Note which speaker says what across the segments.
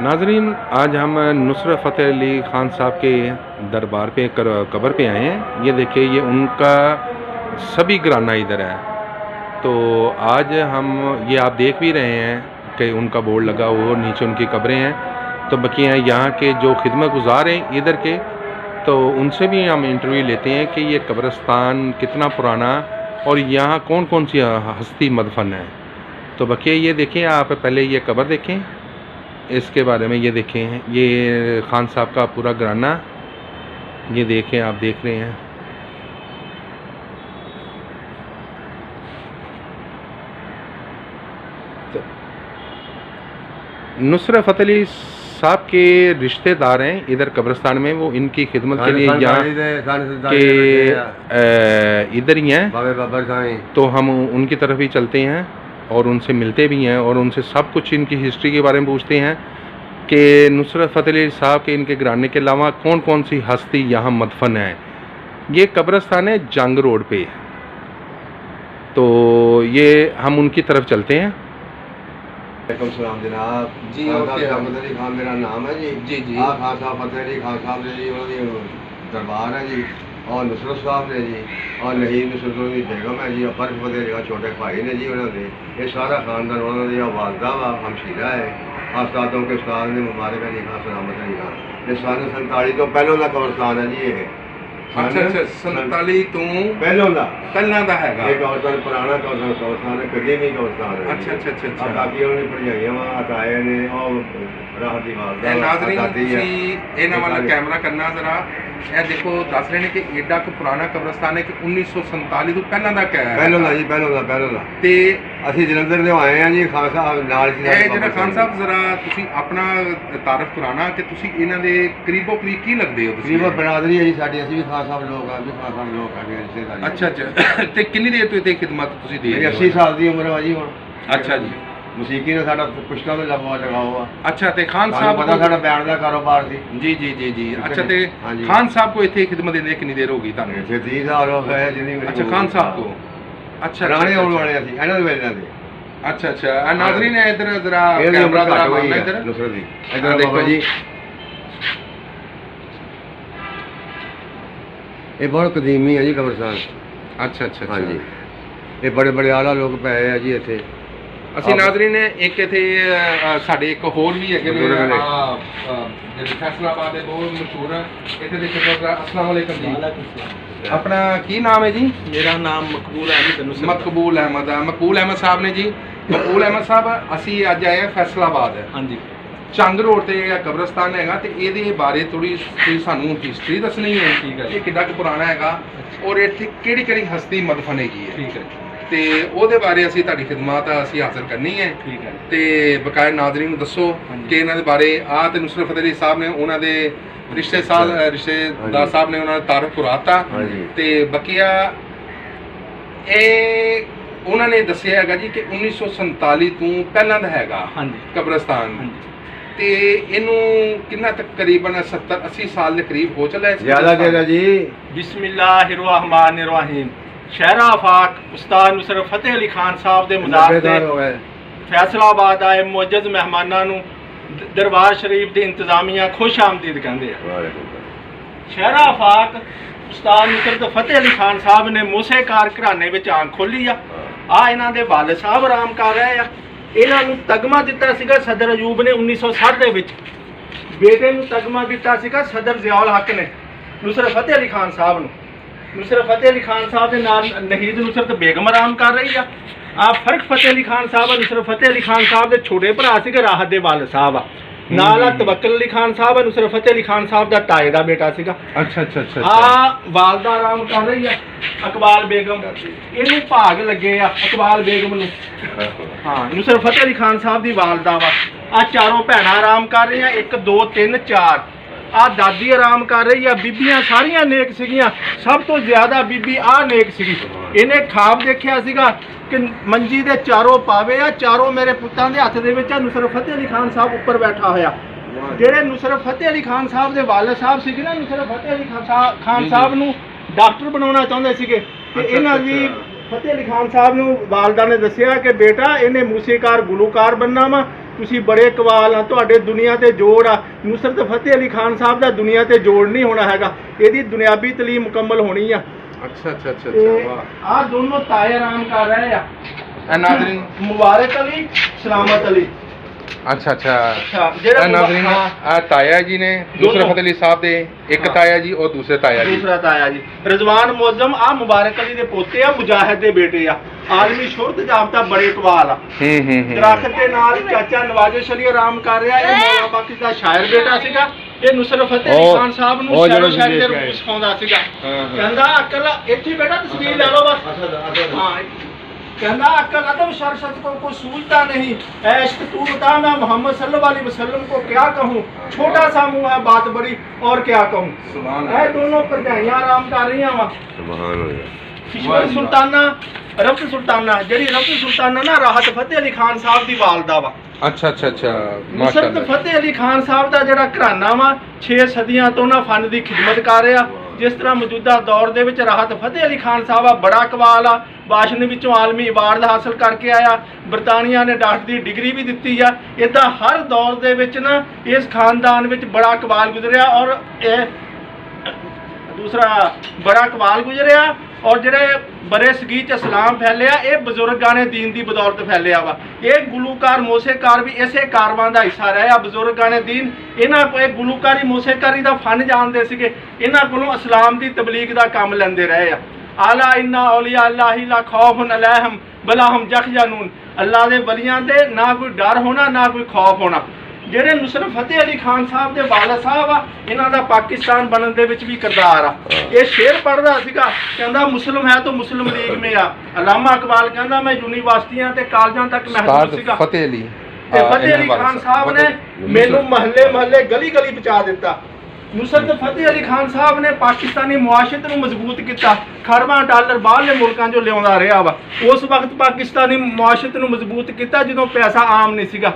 Speaker 1: नाजरीन, आज हम नुसरत फ़तेह अली ख़ान साहब के दरबार पे कब्र पे आए हैं। ये देखिए, ये उनका सभी घराना इधर है। तो आज हम ये आप देख भी रहे हैं कि उनका बोर्ड लगा हुआ, नीचे उनकी कब्रें हैं। तो बाकी हैं यहाँ के जो खिदमत गुजार हैं इधर के, तो उनसे भी हम इंटरव्यू लेते हैं कि ये कब्रिस्तान कितना पुराना और यहाँ कौन कौन सी हस्ती मदफन है। तो बाकी ये देखें, आप पहले ये कब्र देखें, इसके बारे में ये देखें। ये खान साहब का पूरा घराना, ये देखें, आप देख रहे हैं। तो नुसरत फ़तेह अली साहब के रिश्तेदार हैं इधर कब्रिस्तान में, वो इनकी खिदमत के लिए यहाँ के इधर ही हैं। तो हम उनकी तरफ ही चलते हैं और उनसे मिलते भी हैं और उनसे सब कुछ इनकी हिस्ट्री के बारे में पूछते हैं कि नुसरत फ़तेह अली साहब के इनके घराने के अलावा कौन कौन सी हस्ती यहाँ मदफन है। ये कब्रिस्तान है जंग रोड पे, तो ये हम उनकी तरफ चलते हैं।
Speaker 2: सलाम जनाब
Speaker 1: जी,
Speaker 2: फ़तेह अली खान मेरा नाम है जी।
Speaker 1: जी जी।
Speaker 2: खान साहब फ़तेह अली खान साहब ने जी उन्होंने दरबार है जी, और नुसरत साहब ने जी, और नहीम नुसरत की बेगम है जी, और फर्क फ़तेह अली का छोटे भाई ने जी। उन्होंने ये सारा खानदान उन्होंने वालदा व हमशीरा है, उस्तादों के उस्ताद ने मुबारक अली खान, सलामत अली खान। ये सन 47 तो पहलों का कब्रिस्तान है जी। ये
Speaker 1: अच्छा अच्छा, 47 तो
Speaker 2: पहलों का
Speaker 1: पहला दा हैगा।
Speaker 2: एक कब्रिस्तान पुराना कब्रिस्तान है, कदीमी कब्रिस्तान है।
Speaker 1: अच्छा अच्छा अच्छा अच्छा।
Speaker 2: बाकी उन्होंने पढ़ाइयां वहाँ अताए ने और राहत की वालदा
Speaker 1: नाज़रीन,
Speaker 2: अताती है।
Speaker 1: ਤੁਸੀਂ ਇਹਨਾਂ ਵਾਲਾ ਕੈਮਰਾ ਕਰਨਾ ਜ਼ਰਾ। ਇਹ ਦੇਖੋ, ਦੱਸ ਰਹੇ ਨੇ ਕਿ ਏਡਾ ਕੁ ਪੁਰਾਣਾ ਕਬਰਸਤਾਨ ਹੈ ਕਿ 1947 ਤੋਂ ਪਹਿਲਾਂ ਦਾ ਹੈ।
Speaker 2: ਪਹਿਲੋਂ ਦਾ ਜੀ, ਪਹਿਲੋਂ ਦਾ।
Speaker 1: ਤੇ
Speaker 2: ਅਸੀਂ ਜਲੰਧਰ ਦੇ ਆਏ ਹਾਂ ਜੀ। ਖਾਨ ਸਾਹਿਬ ਨਾਲ ਸੀ।
Speaker 1: ਇਹ ਜਿਹੜਾ ਖਾਨ ਸਾਹਿਬ, ਜ਼ਰਾ ਤੁਸੀਂ ਆਪਣਾ ਤਾਰਫ ਕਰਾਣਾ ਕਿ ਤੁਸੀਂ ਇਹਨਾਂ ਦੇ ਕਰੀਬੋ ਕਰੀਬ ਕੀ ਲੱਗਦੇ ਹੋ ਤੁਸੀਂ?
Speaker 2: ਕਰੀਬੋ ਬਰਾਦਰੀ ਹੈ ਜੀ ਸਾਡੀ। ਅਸੀਂ ਵੀ ਖਾਨ ਸਾਹਿਬ ਲੋਕ ਆ, ਵੀ ਖਾਨ ਸਾਹਿਬ ਲੋਕ ਆ ਗਏ ਰਿਸ਼ਤੇਦਾਰੀ।
Speaker 1: ਅੱਛਾ ਅੱਛਾ। ਤੇ ਕਿੰਨੀ ਦੇਰ ਤੋਂ ਇੱਥੇ ਖਿਦਮਤ ਤੁਸੀਂ ਦੇ ਰਹੇ ਹੋ?
Speaker 2: 80 ਸਾਲ ਦੀ ਉਮਰ ਹੈ ਜੀ ਹੁਣ।
Speaker 1: ਅੱਛਾ ਜੀ।
Speaker 2: ਮਸੀਕੀ ਨੇ ਸਾਡਾ ਪੁਸ਼ਤਾਂ ਤੋਂ ਲਗਾਇਆ ਆ।
Speaker 1: ਅੱਛਾ, ਤੇ ਖਾਨ
Speaker 2: ਸਾਨੂੰ
Speaker 1: ਸਾਹਿਬ
Speaker 2: ਪਤਾ ਸਾਡਾ ਬੈਂਡ ਦਾ ਕਾਰੋਬਾਰ ਸੀ।
Speaker 1: ਜੀ ਜੀ ਜੀ ਜੀ। ਅੱਛਾ, ਤੇ
Speaker 2: ਹਾਂਜੀ।
Speaker 1: ਖਾਨ ਸਾਹਿਬ ਕੋ ਇੱਥੇ ਖਿਦਮਤ ਦੇਣੇ ਕਿੰਨੀ ਦੇਰ ਹੋ ਗਈ ਤੁਹਾਨੂੰ?
Speaker 2: ਇੱਥੇ 30 ਸਾਲ ਹੋ ਗਏ ਜਿੰਨੀ ਮੇਰੀ
Speaker 1: ਅੱਛਾ, ਖਾਨ ਸਾਹਿਬ ਕੋ। ਅੱਛਾ,
Speaker 2: ਪੁਰਾਣੇ ਆਉਣ ਵਾਲੇ ਅਸੀਂ ਇਹਨਾਂ ਦੇ ਵੇਲੇ ਦੇ।
Speaker 1: अच्छा अच्छा। नाज़रीन, इधर जरा
Speaker 2: ਇਹਦੀ
Speaker 1: कैमरा
Speaker 2: ਉਮਰ
Speaker 1: जरा
Speaker 2: ਘੱਟ ਹੋਈ
Speaker 1: मारना
Speaker 2: ਹੈ
Speaker 1: इधर।
Speaker 2: ਨੁਸਰਤ ਦੀ।
Speaker 1: हाँ,
Speaker 2: ਇੱਧਰ
Speaker 1: देखो
Speaker 2: ਦੇਖੋ
Speaker 1: जी।
Speaker 2: ਜੀ, ਇਹ ਬਹੁਤ ਕਦੀਮੀ ਹੈ ਜੀ ਕਬਰਸਤਾਨ।
Speaker 1: अच्छा अच्छा
Speaker 2: हाँ जी,
Speaker 1: अच्छा।
Speaker 2: ਇਹ ਬੜੇ ਬੜੇ ਆਲਾ ਲੋਕ ਪਏ ਆ ਜੀ ਇੱਥੇ।
Speaker 1: ਅਸੀਂ ਨਾਜ਼ਰੀਨ ਇੱਕ ਇੱਥੇ ਸਾਡੇ ਇੱਕ ਹੋਰ ਵੀ ਹੈਗੇ ਨੇ,
Speaker 2: ਬਜ਼ੁਰਗ ਨੇ।
Speaker 1: ਜਿਹੜੇ ਫੈਸਲਾਬਾਦ ਦੇ ਬਹੁਤ ਮਸ਼ਹੂਰ ਹੈ। ਇੱਥੇ ਦੇਖੋ ਜਰਾ। अस्सलाम वालेकुम जी। अपना की नाम है जी?
Speaker 3: मेरा नाम मकबूल अहमद।
Speaker 1: मकबूल अहमद है। मकबूल अहमद साहब ने जी। मकबूल अहमद साहब, ਅਸੀਂ ਅੱਜ ਆਏ ਹਾਂ ਫੈਸਲਾਬਾਦ
Speaker 3: हाँ जी।
Speaker 1: ਚੰਗ ਰੋਡ ਤੇ ਇਹ ਕਬਰਸਤਾਨ ਹੈਗਾ, ਤੇ ਇਹਦੇ ਬਾਰੇ ਥੋੜੀ ਸਾਨੂੰ ਹਿਸਟਰੀ ਦੱਸਣੀ ਹੈ।
Speaker 3: ਠੀਕ ਹੈ।
Speaker 1: ਇਹ ਕਿੰਨਾ ਕੁ ਪੁਰਾਣਾ ਹੈਗਾ ਔਰ ਇੱਥੇ ਕਿਹੜੀ ਕਿਹੜੀ ਹਸਤੀ ਮਦਫਨ ਹੈਗੀ ਹੈ।
Speaker 3: ठीक है।
Speaker 1: ਤੇ ਉਹਦੇ ਬਾਰੇ ਅਸੀਂ ਤੁਹਾਡੀ ਖਿਦਮਤ ਅਸੀਂ ਹਾਸਲ ਕਰਨੀ ਹੈ।
Speaker 3: ठीक है।
Speaker 1: ਤੇ ਬਕਾਇਆ ਨਾਜ਼ਰੀਨ ਨੂੰ ਦੱਸੋ
Speaker 3: ਹਾਂਜੀ।
Speaker 1: ਕਿ ਇਹਨਾਂ ਦੇ ਬਾਰੇ। ਤੇ नुसरत फ़तेह अली ਸਾਹਿਬ ਨੇ ਉਹਨਾਂ ਦੇ ਰਿਸ਼ਤੇਦਾਰ ਸਾਹਿਬ ਨੇ ਉਹਨਾਂ ਦਾ ਤਾਰਫ ਕਰਾਤਾ।
Speaker 2: ਹਾਂਜੀ।
Speaker 1: ਤੇ ਬਕੀਆ ਇਹ ਉਹਨਾਂ ਨੇ ਦੱਸਿਆ ਹੈਗਾ ਜੀ ਕਿ 1947 ਤੋਂ ਪਹਿਲਾਂ ਦਾ ਹੈਗਾ
Speaker 3: हाँ जी।
Speaker 1: ਕਬਰਸਤਾਨ।
Speaker 3: हाँ जी।
Speaker 1: ਤੇ ਇਹਨੂੰ ਕਿੰਨਾ ਤਕਰੀਬਨ 70-80 ਸਾਲ ਦੇ ਕਰੀਬ ਹੋ ਚੱਲਾ ਇਸ
Speaker 2: ਜ਼ਿਆਦਾ ਦੇਗਾ ਜੀ।
Speaker 3: बिस्मिल्लाहिर्रहमानिर्रहीम। शहरा आफाक उस्ताद नुसरत फ़तेह अली खान साहब दे मज़ार ते
Speaker 2: ਨੱਬੇਦਾਰ ਹੋ ਗਏ।
Speaker 3: फैसलाबाद आए मुअज्जज़ मेहमानां नूं दरबार शरीफ दी इंतजामिया खुश आमदीद कहंदे आ। शहरा आफाक उस्ताद नुसरत फ़तेह अली खान साहब ने मूसेकार घराने विच आंख खोली आ इन्हां दे वालिद साहब आराम कर रहे आ। इन्हां नूं तगमा दिता सीगा सदर अयूब ने 1960 दे विच। बेटे नूं तगमा दिता सीगा सदर ज़ियाउल हक ने नुसरत फ़तेह अली खान साहब नूं। नुसरत फ़तेह अली खान साहब के नाल नहीद नुसरत बेगम आराम कर रही है। आप फर्क फ़तेह अली खान साहब नुसरत फ़तेह अली खान साहब के छोटे भरा सीगे राहत दे वालिद साहब नाल तवक्कल अली खान साहब नुसरत फ़तेह अली खान साहब का ताए का बेटा सीगा।
Speaker 1: अच्छा अच्छा अच्छा।
Speaker 3: वालदा आराम कर रही है अकबाल बेगम। इनू भाग लगे अकबाल बेगम नूं। हाँ, नुसरत फ़तेह अली खान साहब की वालदा वा। आ चारों भैन आराम कर रही हैं, 1 2 3 4। आ दादी आराम कर रही है। बीबियां सारियां नेक सीगियां, सब तो ज्यादा बीबी आ नेक सीगी। इन्हें ख्वाब देखिया सीगा कि मंजी दे चारों पावे आ, चारों मेरे पुत्तां दे हत्थ दे विच नुसरत फ़तेह अली खान साहब ऊपर बैठा होया। जेड़े नुसरत फ़तेह अली खान साहब दे वालिद साहब सीगे ना, नुसरत फ़तेह अली खान साहब नूं डॉक्टर बनाउणा चाहुंदे सीगे ते इन्हां दी फ़तेह अली खान साहब नूं वालदा ने दस्सिया कि बेटा इन्हें मूसीकार गुलूकार बनना वा ਤੁਸੀਂ ਬੜੇ ਕਵਾਲ ਆ, ਤੁਹਾਡੇ ਦੁਨੀਆ ਤੇ ਜੋੜ ਆ। ਨੁਸਰਤ ਫਤਿਹ ਅਲੀ ਖਾਨ ਸਾਹਿਬ ਦਾ ਦੁਨੀਆ ਤੇ ਜੋੜ ਨਹੀਂ ਹੋਣਾ ਹੈਗਾ, ਇਹਦੀ ਦੁਨਿਆਵੀ ਤਾਲੀਮ ਮੁਕੰਮਲ ਹੋਣੀ ਆ।
Speaker 1: अच्छा अच्छा अच्छा
Speaker 3: ਤੇ
Speaker 1: अच्छा वाह।
Speaker 3: ਆਹ ਦੋਨੋਂ ਤਾਏ ਆਰਾਮ ਕਰ ਰਹੇ ਆ,
Speaker 1: नाजरीन
Speaker 3: ਮੁਬਾਰਕ ਅਲੀ, ਸਲਾਮਤ ਅਲੀ।
Speaker 1: अच्छा अच्छा
Speaker 3: ਜਿਹੜਾ
Speaker 1: नाजरीन ताया जी ने नुसरत फतेह अली साहब दे एक
Speaker 3: हाँ।
Speaker 1: ताया जी और दूसरे ताया जी।
Speaker 3: दूसरा ताया जी रजवान मुअज्जम आ मुबारक अली दे पोते आ, मुजाहिद दे बेटे आ, आलमी शोहरत जाफता बड़े इकबाल आ। दरख्त दे नाल चाचा नवाजिश अली आराम कर रहा है, मौला बाकी दा शायर बेटा सीगा। ਇਹ ਨੁਸਰਤ ਫਤਿਹ ਅਲੀ ਖਾਨ ਸਾਹਿਬ ਨੂੰ ਸ਼ਾਇਰ ਸ਼ਾਇਰੀ ਦੇ ਰੂਪ ਸਿਖਾਉਂਦਾ ਸੀਗਾ। ਕਹਿੰਦਾ ਅਕਲ ਇੱਥੇ ਬੇਟਾ ਤਸਵੀਰ ਲੈ ਲਓ ਬਸ। ਹਾਂ कहना अक्ल अदब शरशत को कोई सूझता नहीं, ऐश्क तू बता मैं मोहम्मद सल्लल्लाहु अलैहि वसल्लम को क्या कहूँ, छोटा सा मुंह है बात बड़ी और क्या कहूँ। ऐ दोनों भरजाइयां आराम कर रही हैं। सुल्ताना रफ्त सुल्ताना जी रफ्त सुल्ताना ना राहत फतेह अली खान साहब की वालदा वा।
Speaker 1: अच्छा अच्छा अच्छा
Speaker 3: नुसरत फतेह अली खान साहब का जिहड़ा घराना वा 6 सदियां तो ना फन की खिदमत कर रहा। जिस तरह मौजूदा दौर दे विच राहत फतेह अली खान साहब बड़ा कमाल आ, भाषण विचों आलमी अवार्ड हासिल करके आया, बरतानिया ने डॉक्टर की डिग्री भी दी है। इदा हर दौर दे विच ना इस खानदान विच बड़ा कमाल गुजरिया और दूसरा बड़ा कमाल गुजरिया और जिहड़े बड़े सगी च इस्लाम फैलिया ये बजुर्गां ने दीन की बदौलत फैलिया वा। ये गुलूकार मोसेकार भी इसे कारवां का हिस्सा रहा। बजुर्गां ने दीन इन्हां कोल गुलूकारी मोसेकारी का फन जानते सीगे, इन्हां कोलों इस्लाम की तबलीग का काम लैंदे रहे आ। आला इन्ना औलिया अल्लाह ला खौफुन अलैहिम वला हुम यखजानून, अल्लाह दे वलियां ते ना कोई डर होना ना कोई खौफ होना। ਜਿਹੜੇ नुसरत फतेह अली खान साहब ਦੇ ਵਾਲਦ ਸਾਹਿਬ ਆ, ਇਹਨਾਂ ਦਾ ਪਾਕਿਸਤਾਨ ਬਣਨ ਦੇ ਵਿੱਚ ਵੀ ਕਿਰਦਾਰ ਆ। ਇਹ ਸ਼ੇਰ ਪੜ੍ਹਦਾ ਸੀਗਾ, ਕਹਿੰਦਾ ਮੁਸਲਮ ਹੈ ਤਾਂ ਮੁਸਲਿਮ ਲੀਗ ਮੇ ਆ। ਅਲਾਮਾ ਇਕਬਾਲ ਕਹਿੰਦਾ ਮੈਂ ਯੂਨੀਵਰਸਿਟੀਆਂ ਤੇ ਕਾਲਜਾਂ ਤੱਕ ਮਹਿਦੂਦ ਸੀਗਾ।
Speaker 1: ਫਤਿਹ ਅਲੀ
Speaker 3: ਤੇ ਫਤਿਹ ਅਲੀ ਖਾਨ ਸਾਹਿਬ ਨੇ ਮੈਨੂੰ ਮਹੱਲੇ ਮਹੱਲੇ ਗਲੀ ਗਲੀ ਪਹੁੰਚਾ ਦਿੱਤਾ। नुसरत फतेह अली खान साहब ने पाकिस्तानी मुआशरत ਨੂੰ ਮਜ਼ਬੂਤ ਕੀਤਾ, ਖਰਬਾਂ ਡਾਲਰ ਬਾਹਰਲੇ ਮੁਲਕਾਂ ਚੋਂ ਲਿਆਉਂਦਾ ਰਿਹਾ ਵਾ। ਉਸ ਵਕਤ ਪਾਕਿਸਤਾਨੀ ਮੁਆਸ਼ਰਤ ਨੂੰ ਮਜ਼ਬੂਤ ਕੀਤਾ ਜਦੋਂ ਪੈਸਾ ਆਮ ਨਹੀਂ ਸੀਗਾ।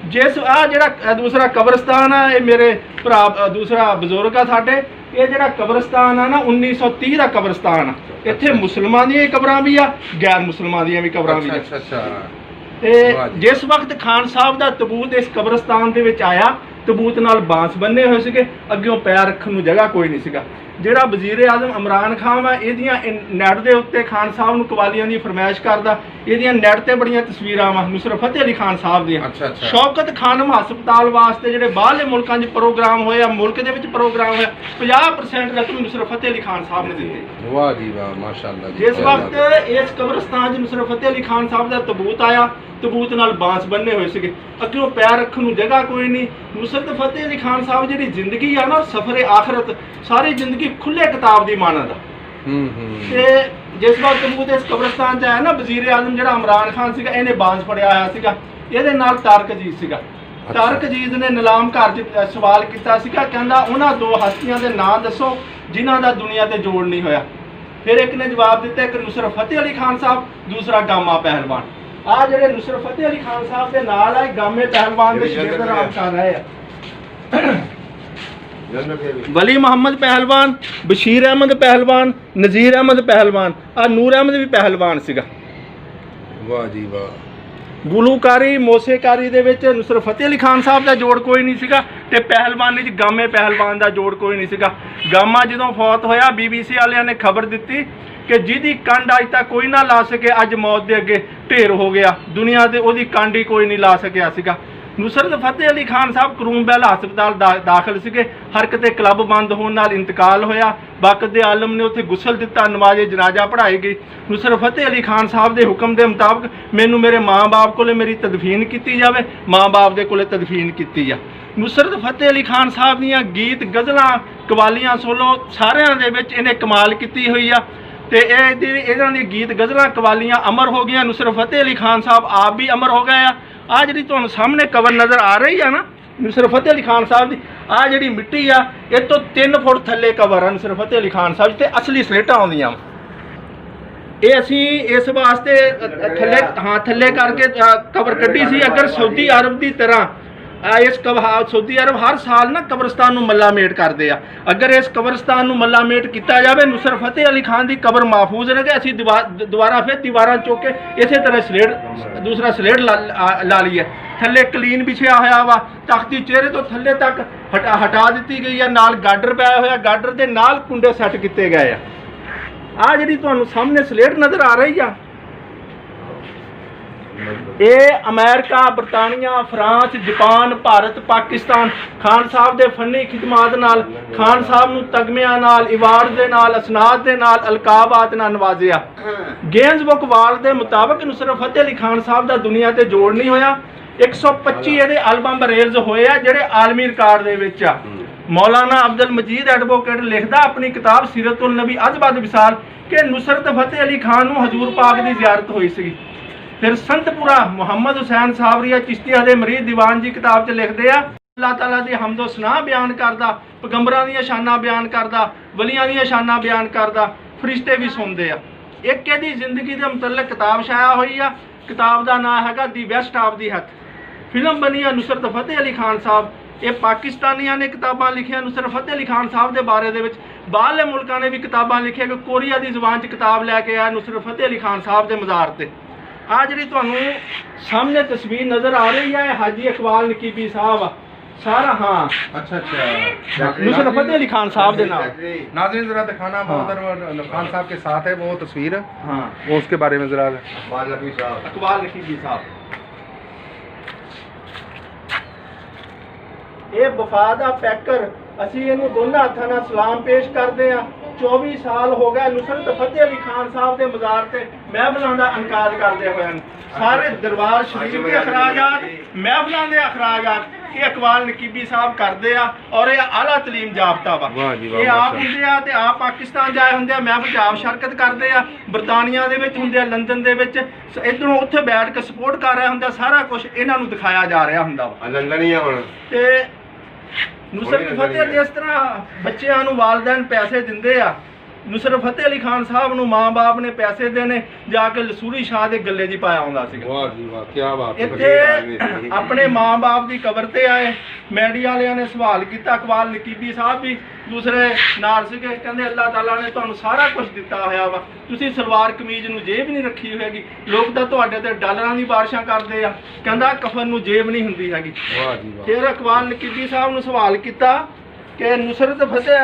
Speaker 3: जिस आ जिहड़ा दूसरा कब्रस्तान है, ये मेरे भरा दूसरा बजुर्ग आ साडे, ये जिहड़ा कब्रस्तान है ना 1930 का कब्रस्तान आ। इत्थे मुसलमां दी कबरां भी आ, गैर मुसलमां दी भी कबरां भी आ। ते जिस वक्त खान साहब दा तबूत इस कब्रस्तान दे विच आया, तबूत नाल बांस बन्ने होए सीगे, अग्गों पैर रखण नूं जगह कोई नहीं सीगा। ਜਿਹੜਾ ਵਜ਼ੀਰ ਆਜ਼ਮ ਇਮਰਾਨ ਖਾਨ ਆ, ਇਹਦੀਆਂ ਨੈਟ ਦੇ ਉੱਤੇ ਖਾਨ ਸਾਹਿਬ ਨੂੰ ਕਵਾਲੀਆਂ ਦੀ ਫਰਮਾਇਸ਼ ਕਰਦਾ। ਇਹਦੀਆਂ ਨੈਟ ਤੇ ਬੜੀਆਂ ਤਸਵੀਰਾਂ ਵਾ ਨੁਸਰਤ ਫਤਿਹ ਅਲੀ ਖਾਨ ਸਾਹਿਬ ਦੀਆਂ। ਸ਼ੌਕਤ ਖਾਨਮ ਹਸਪਤਾਲ ਵਾਸਤੇ ਜਿਹੜੇ ਬਾਹਰਲੇ ਮੁਲਕਾਂ 'ਚ ਪ੍ਰੋਗਰਾਮ ਹੋਏ ਆ, ਮੁਲਕ ਦੇ ਵਿੱਚ ਪ੍ਰੋਗਰਾਮ ਹੋਇਆ, 50% ਰਕਮ ਨੁਸਰਤ ਫਤਿਹ ਅਲੀ ਖਾਨ ਸਾਹਿਬ ਨੇ ਦਿੱਤੀ।
Speaker 1: ਵਾਹ ਜੀ ਵਾਹ, ਮਾਸ਼ਾਅੱਲਾ।
Speaker 3: ਜਿਸ ਵਕਤ ਇਸ ਕਬਰਸਤਾਨ 'ਚ ਨੁਸਰਤ ਫਤਿਹ ਅਲੀ ਖਾਨ ਸਾਹਿਬ ਦਾ ਤਬੂਤ ਆਇਆ, ਤਬੂਤ ਨਾਲ ਬਾਂਸ ਬੰਨੇ ਹੋਏ ਸੀਗੇ, ਅੱਗੋਂ ਪੈਰ ਰੱਖਣ ਨੂੰ ਜਗ੍ਹਾ ਕੋਈ ਨਹੀਂ। ਨੁਸਰਤ ਫਤਿਹ ਅਲੀ ਖਾਨ ਸਾਹਿਬ ਜਿਹੜੀ ਜ਼ਿੰਦਗੀ ਆ ਨਾ, ਸਫਰ ਆਖਰਤ ਸਾਰੀ ਜ਼ਿੰਦਗੀ ਖੁੱਲੇ ਕਿਤਾਬ ਦੀ ਮਾਨਦ ਆ। ਤੇ ਜਿਸ ਵਾਰ ਤਬੂਤ ਇਸ ਕਬਰਸਤਾਨ 'ਚ ਆਇਆ ਨਾ, ਵਜ਼ੀਰ ਆਜ਼ਮ ਜਿਹੜਾ ਇਮਰਾਨ ਖਾਨ ਸੀਗਾ, ਇਹਨੇ ਬਾਂਸ ਫੜਿਆ ਹੋਇਆ ਸੀਗਾ, ਇਹਦੇ ਨਾਲ ਤਾਰਕ ਅਜੀਜ਼ ਸੀਗਾ। ਤਾਰਕ ਅਜੀਜ਼ ਨੇ ਨਿਲਾਮ ਘਰ 'ਚ ਸਵਾਲ ਕੀਤਾ ਸੀਗਾ, ਕਹਿੰਦਾ ਉਹਨਾਂ 2 ਹਸਤੀਆਂ ਦੇ ਨਾਂ ਦੱਸੋ ਜਿਨ੍ਹਾਂ ਦਾ ਦੁਨੀਆ ਤੇ ਜੋੜ ਨਹੀਂ ਹੋਇਆ। ਫਿਰ ਇੱਕ ਨੇ ਜਵਾਬ ਦਿੱਤਾ, ਇੱਕ ਨੁਸਰਤ ਫਤਿਹ ਅਲੀ ਖਾਨ ਸਾਹਿਬ, ਦੂਸਰਾ ਗਾਮਾ ਪਹਿਲਵਾਨ। ਆ ਜਿਹੜੇ ਨੁਸਰਤ ਫਤਿਹ ਅਲੀ ਖਾਨ ਸਾਹਿਬ ਦੇ ਨਾਲ ਆ, ਗਾਮੇ ਪਹਿਲਵਾਨ ਦੇ ਸ਼ੇਰ ਦਾ ਨਾਮ ਕਰ ਰਹੇ ਆ। वली मोहम्मद पहलवान, बशीर अहमद पहलवान, नज़ीर अहमद पहलवान, आ नूर अहमद भी पहलवान सीगा।
Speaker 1: वाह जी वाह।
Speaker 3: गुलूकारी मोसेकारी दे विच नुसरत फतेह अली खान साहब का जोड़ कोई नहीं सीगा, ते पहलवानी च गामे पहलवान का जोड़ कोई नहीं सीगा। गामा जदों फौत होया, BBC वालियां ने खबर दिती कि जिहदी कंड अज तक कोई ना ला सके, अज मौत दे अगे ढेर हो गया, दुनिया ते ओहदी कंड ही कोई नहीं ला सकिया सीगा। नुसरत फतेह अली खान साहब करूमबैल हस्पताल दाखिल सीगे, हरकत क्लब बंद होने नाल इंतकाल होया। बाकत आलम ने उत्थे गुसल दिता, नमाज़े जनाजा पढ़ाई गई। नुसरत फतेह अली खान साहब के हुक्म के मुताबिक मैनू मेरे माँ बाप को मेरी तदफीन की जाए, माँ बाप के कोले तदफीन की जा। नुसरत फतेह अली खान साहब दीयां गीत गज़लां कवालियां सोलो सारियां दे विच इन्हें कमाल की हुई आ। ते इन्हां दी गीत गज़लां कवालियां अमर हो गई। नुसरत फतेह अली खान साहब आप भी अमर हो गए। आ जी तुहानूं सामने कबर नज़र आ रही है ना नुसरत फतेह अली खान साहब की, आ जी मिट्टी आ, ये तो 3 फुट थले कबर है नुसरत फतेह अली खान साहब ते असली स्लेटां आउंदियां। ये असीं इस वास्ते थले थले करके कबर कड्ढी सी। अगर सऊदी अरब की तरह इस सऊदी अरब हर साल ना कब्रस्तान मल्ला मेट करते हैं, अगर इस कब्रस्तान मल्ला मेट किया जाए, नुसरत फतेह अली खान की कबर महफूज रहे, असीं दोबारा फिर दीवारां चुक के इस तरह स्लेट दूसरा स्लेट ला लीए। ਥੱਲੇ ਕਲੀਨ ਵਿਛਿਆ ਹੋਇਆ ਵਾ, ਤਖਤੀ ਚਿਹਰੇ ਤੋਂ ਥੱਲੇ ਤੱਕ ਹਟਾ ਦਿੱਤੀ ਗਈ ਆ, ਨਾਲ ਗਾਡਰ ਪਾਇਆ ਹੋਇਆ, ਗਾਡਰ ਦੇ ਨਾਲ ਕੁੰਡੇ ਸੈੱਟ ਕੀਤੇ ਗਏ ਆ। ਆ ਜਿਹੜੀ ਤੁਹਾਨੂੰ ਸਾਹਮਣੇ ਸਲੇਟ ਨਜ਼ਰ ਆ ਰਹੀ ਆ, ਇਹ ਅਮਰੀਕਾ, ਬਰਤਾਨੀਆ, ਫਰਾਂਸ, ਜਾਪਾਨ, ਭਾਰਤ, ਪਾਕਿਸਤਾਨ ਖਾਨ ਸਾਹਿਬ ਦੇ ਫਨੀ ਖਿਦਮਾਤ ਨਾਲ, ਖਾਨ ਸਾਹਿਬ ਨੂੰ ਤਗਮਿਆਂ ਨਾਲ, ਇਵਾਰਡ ਦੇ ਨਾਲ, ਅਸਨਾਦ ਦੇ ਨਾਲ, ਅਲਕਾਬਾਤ ਨਾਲ ਨਵਾਜ਼ਿਆ। ਗੇਨਜ਼ ਬੁੱਕ ਵਾਰਡ ਦੇ ਮੁਤਾਬਕ ਨੁਸਰਤ ਫਤਿਹ ਅਲੀ ਖਾਨ ਸਾਹਿਬ ਦਾ ਦੁਨੀਆ ਤੇ ਜੋੜ ਨਹੀਂ ਹੋਇਆ। 125 ਇਹਦੇ ਐਲਬਮ ਰੇਲਜ਼ ਹੋਏ ਆ ਜਿਹੜੇ ਆਲਮੀ ਰਿਕਾਰਡ ਦੇ ਵਿੱਚ ਆ। ਮੌਲਾਨਾ ਅਬਦੁਲ ਮਜੀਦ ਐਡਵੋਕੇਟ ਲਿਖਦਾ ਆਪਣੀ ਕਿਤਾਬ ਸੀਰਤੁਲ ਨਬੀ ਅਜ਼ਬਦ ਵਿਸਾਲ ਕਿ ਨੁਸਰਤ ਫਤਿਹ ਅਲੀ ਖਾਨ ਨੂੰ ਹਜ਼ੂਰ ਪਾਕ ਦੀ ਜ਼ਿਆਰਤ ਹੋਈ ਸੀ। ਫਿਰ ਸੰਤਪੁਰਾ ਮੁਹੰਮਦ ਹੁਸੈਨ ਸਾਵਰੀਆ ਚਿਸ਼ਤੀਆ ਦੇ ਮਰੀਦ ਦੀਵਾਨ ਜੀ ਕਿਤਾਬ 'ਚ ਲਿਖਦੇ ਆ, ਅੱਲਾਹ ਤਾਲਾ ਦੀ ਹਮਦੋ ਸਨਾਹ ਬਿਆਨ ਕਰਦਾ, ਪੈਗੰਬਰਾਂ ਦੀਆਂ ਸ਼ਾਨਾਂ ਬਿਆਨ ਕਰਦਾ, ਵਲੀਆਂ ਦੀਆਂ ਸ਼ਾਨਾਂ ਬਿਆਨ ਕਰਦਾ, ਫਰਿਸ਼ਤੇ ਵੀ ਸੁਣਦੇ ਆ। ਇੱਕ ਇਹਦੀ ਜ਼ਿੰਦਗੀ ਦੇ ਮੁਤਲਕ ਕਿਤਾਬ ਛਾਇਆ ਹੋਈ ਆ, ਕਿਤਾਬ ਦਾ ਨਾਮ ਹੈਗਾ ਦੀ ਵੈਸਟ ਆਫ ਦੀ ਹੱਥ। ਫਿਲਮ ਬਣੀ ਆ ਨੁਸਰਤ ਫਤਿਹ ਅਲੀ ਖਾਨ ਸਾਹਿਬ। ਇਹ ਪਾਕਿਸਤਾਨੀਆਂ ਨੇ ਕਿਤਾਬਾਂ ਲਿਖੀਆਂ ਨੁਸਰਤ ਫਤਿਹ ਅਲੀ ਖਾਨ ਸਾਹਿਬ ਦੇ ਬਾਰੇ ਦੇ ਵਿੱਚ, ਬਾਹਰਲੇ ਮੁਲਕਾਂ ਨੇ ਵੀ ਕਿਤਾਬਾਂ ਲਿਖੀਆਂ ਕਿ ਕੋਰੀਆ ਦੀ ਜ਼ੁਬਾਨ 'ਚ ਕਿਤਾਬ ਲੈ ਕੇ ਆਇਆ ਨੁਸਰਤ ਫਤਿਹ ਅਲੀ ਖਾਨ ਸਾਹਿਬ ਦੇ ਮਜ਼ਾਰ ਤੇ। ਆ ਜਿਹੜੀ ਤੁਹਾਨੂੰ ਸਾਹਮਣੇ ਤਸਵੀਰ ਨਜ਼ਰ ਆ ਰਹੀ ਹੈ, ਹਾਜੀ ਇਕਬਾਲ ਨਕੀਬੀ ਸਾਹਿਬ ਆ सारा। हाँ
Speaker 1: अच्छा अच्छा
Speaker 3: नुसरत फतेह अली खान साहब के नाम।
Speaker 1: नाज़रीन ज़रा दिखाना मोहतरम खान साहब के साथ है वो तस्वीर,
Speaker 3: हाँ
Speaker 1: वो उसके बारे में ज़रा।
Speaker 3: इकबाल नकीबी साहब ये वफादा पैकर, ਅਸੀਂ ਇਹਨੂੰ ਦੋਨਾਂ ਹੱਥਾਂ ਨਾਲ ਸਲਾਮ ਪੇਸ਼ ਕਰਦੇ ਆ। 24 ਸਾਲ ਹੋ ਗਏ ਨੁਸਰਤ ਫਤਿਹ ਅਲੀ ਖਾਨ ਸਾਹਿਬ ਦੇ ਮਜ਼ਾਰ ਤੇ ਮਹਿਫਲਾਂ ਦਾ ਇਨਕਾਰ ਕਰਦੇ ਹੋਏ ਹਨ। ਸਾਰੇ ਦਰਬਾਰ ਸ਼ਰੀਫ ਦੇ ਅਖਰਾਜਾਤ, ਮਹਿਫਲਾਂ ਦੇ ਅਖਰਾਜਾਤ ਇਹ ਇਕਬਾਲ ਨਕੀਬੀ ਸਾਹਿਬ ਕਰਦੇ ਆ ਔਰ ਇਹ ਆਲਾ ਤਲੀਮ ਜਾਫਤਾ ਵਾ। ਇਹ ਆਪ ਹੁੰਦੇ ਆ ਤੇ ਆਪ ਪਾਕਿਸਤਾਨ ਜਾਏ ਹੁੰਦੇ ਆ, ਮਹਿਫਲ 'ਚ ਆਪ ਸ਼ਰਕਤ ਕਰਦੇ ਆ, ਬਰਤਾਨੀਆ ਦੇ ਵਿੱਚ ਹੁੰਦੇ ਆ, ਲੰਡਨ ਦੇ ਵਿੱਚ, ਇੱਧਰੋਂ ਉੱਥੇ ਬੈਠ ਕੇ ਸਪੋਰਟ ਕਰ ਰਿਹਾ ਹੁੰਦਾ। ਸਾਰਾ ਕੁਝ ਇਹਨਾਂ ਨੂੰ ਦਿਖਾਇਆ ਜਾ ਰਿਹਾ ਹੁੰਦਾ ਵਾ।
Speaker 2: ਲੰਡਨ ਹੀ ਆ ਹੁਣ
Speaker 3: ਤੇ ਨੁਸਰਤ ਫਤਿਹ ਜਿਸ ਤਰ੍ਹਾਂ ਬੱਚਿਆਂ ਨੂੰ ਵਾਲਿदैन ਪੈਸੇ ਦਿੰਦੇ ਆ, ਨੁਸਰਤ ਫਤਿਹ ਅਲੀ ਖਾਨ ਸਾਹਿਬ ਨੂੰ ਮਾਂ-ਬਾਪ ਨੇ ਪੈਸੇ ਦੇਣੇ ਜਾ ਕੇ ਲਸੂਰੀ ਸ਼ਾਹ ਦੇ ਗੱਲੇ 'ਚ ਪਾਇਆ ਹੁੰਦਾ ਸੀਗਾ।
Speaker 1: ਵਾਹ ਜੀ ਵਾਹ, ਕੀ ਬਾਤ ਹੈ।
Speaker 3: ਇੱਥੇ ਆਪਣੇ ਮਾਂ-ਬਾਪ ਦੀ ਕਬਰ ਤੇ ਆਏ, ਮੈਡੀਆ ਵਾਲਿਆਂ ਨੇ ਸਵਾਲ ਕੀਤਾ, ਇਕਬਾਲ ਨਕੀਬੀ ਸਾਹਿਬ ਵੀ ਦੂਸਰੇ ਨਾਲ ਸੀਗੇ, ਕਹਿੰਦੇ ਅੱਲਾਹ ਤਾਲਾ ਨੇ ਤੁਹਾਨੂੰ ਸਾਰਾ ਕੁਝ ਦਿੱਤਾ ਹੋਇਆ ਵਾ, ਤੁਸੀਂ ਸਲਵਾਰ ਕਮੀਜ਼ ਨੂੰ ਜੇਬ ਨਹੀਂ ਰੱਖੀ ਹੋਏਗੀ, ਲੋਕ ਤਾਂ ਤੁਹਾਡੇ ਤੇ ਡਾਲਰਾਂ ਦੀ ਬਾਰਿਸ਼ਾਂ ਕਰਦੇ ਆ, ਕਹਿੰਦਾ ਕਫਨ ਨੂੰ ਜੇਬ ਨਹੀਂ ਹੁੰਦੀ ਹੈਗੀ।
Speaker 1: ਵਾਹ ਜੀ ਵਾਹ।
Speaker 3: ਫਿਰ ਇਕਬਾਲ ਨਕੀਬੀ ਸਾਹਿਬ ਨੂੰ ਸਵਾਲ ਕੀਤਾ ਕਿ ਨੁਸਰਤ ਫਤਿਹ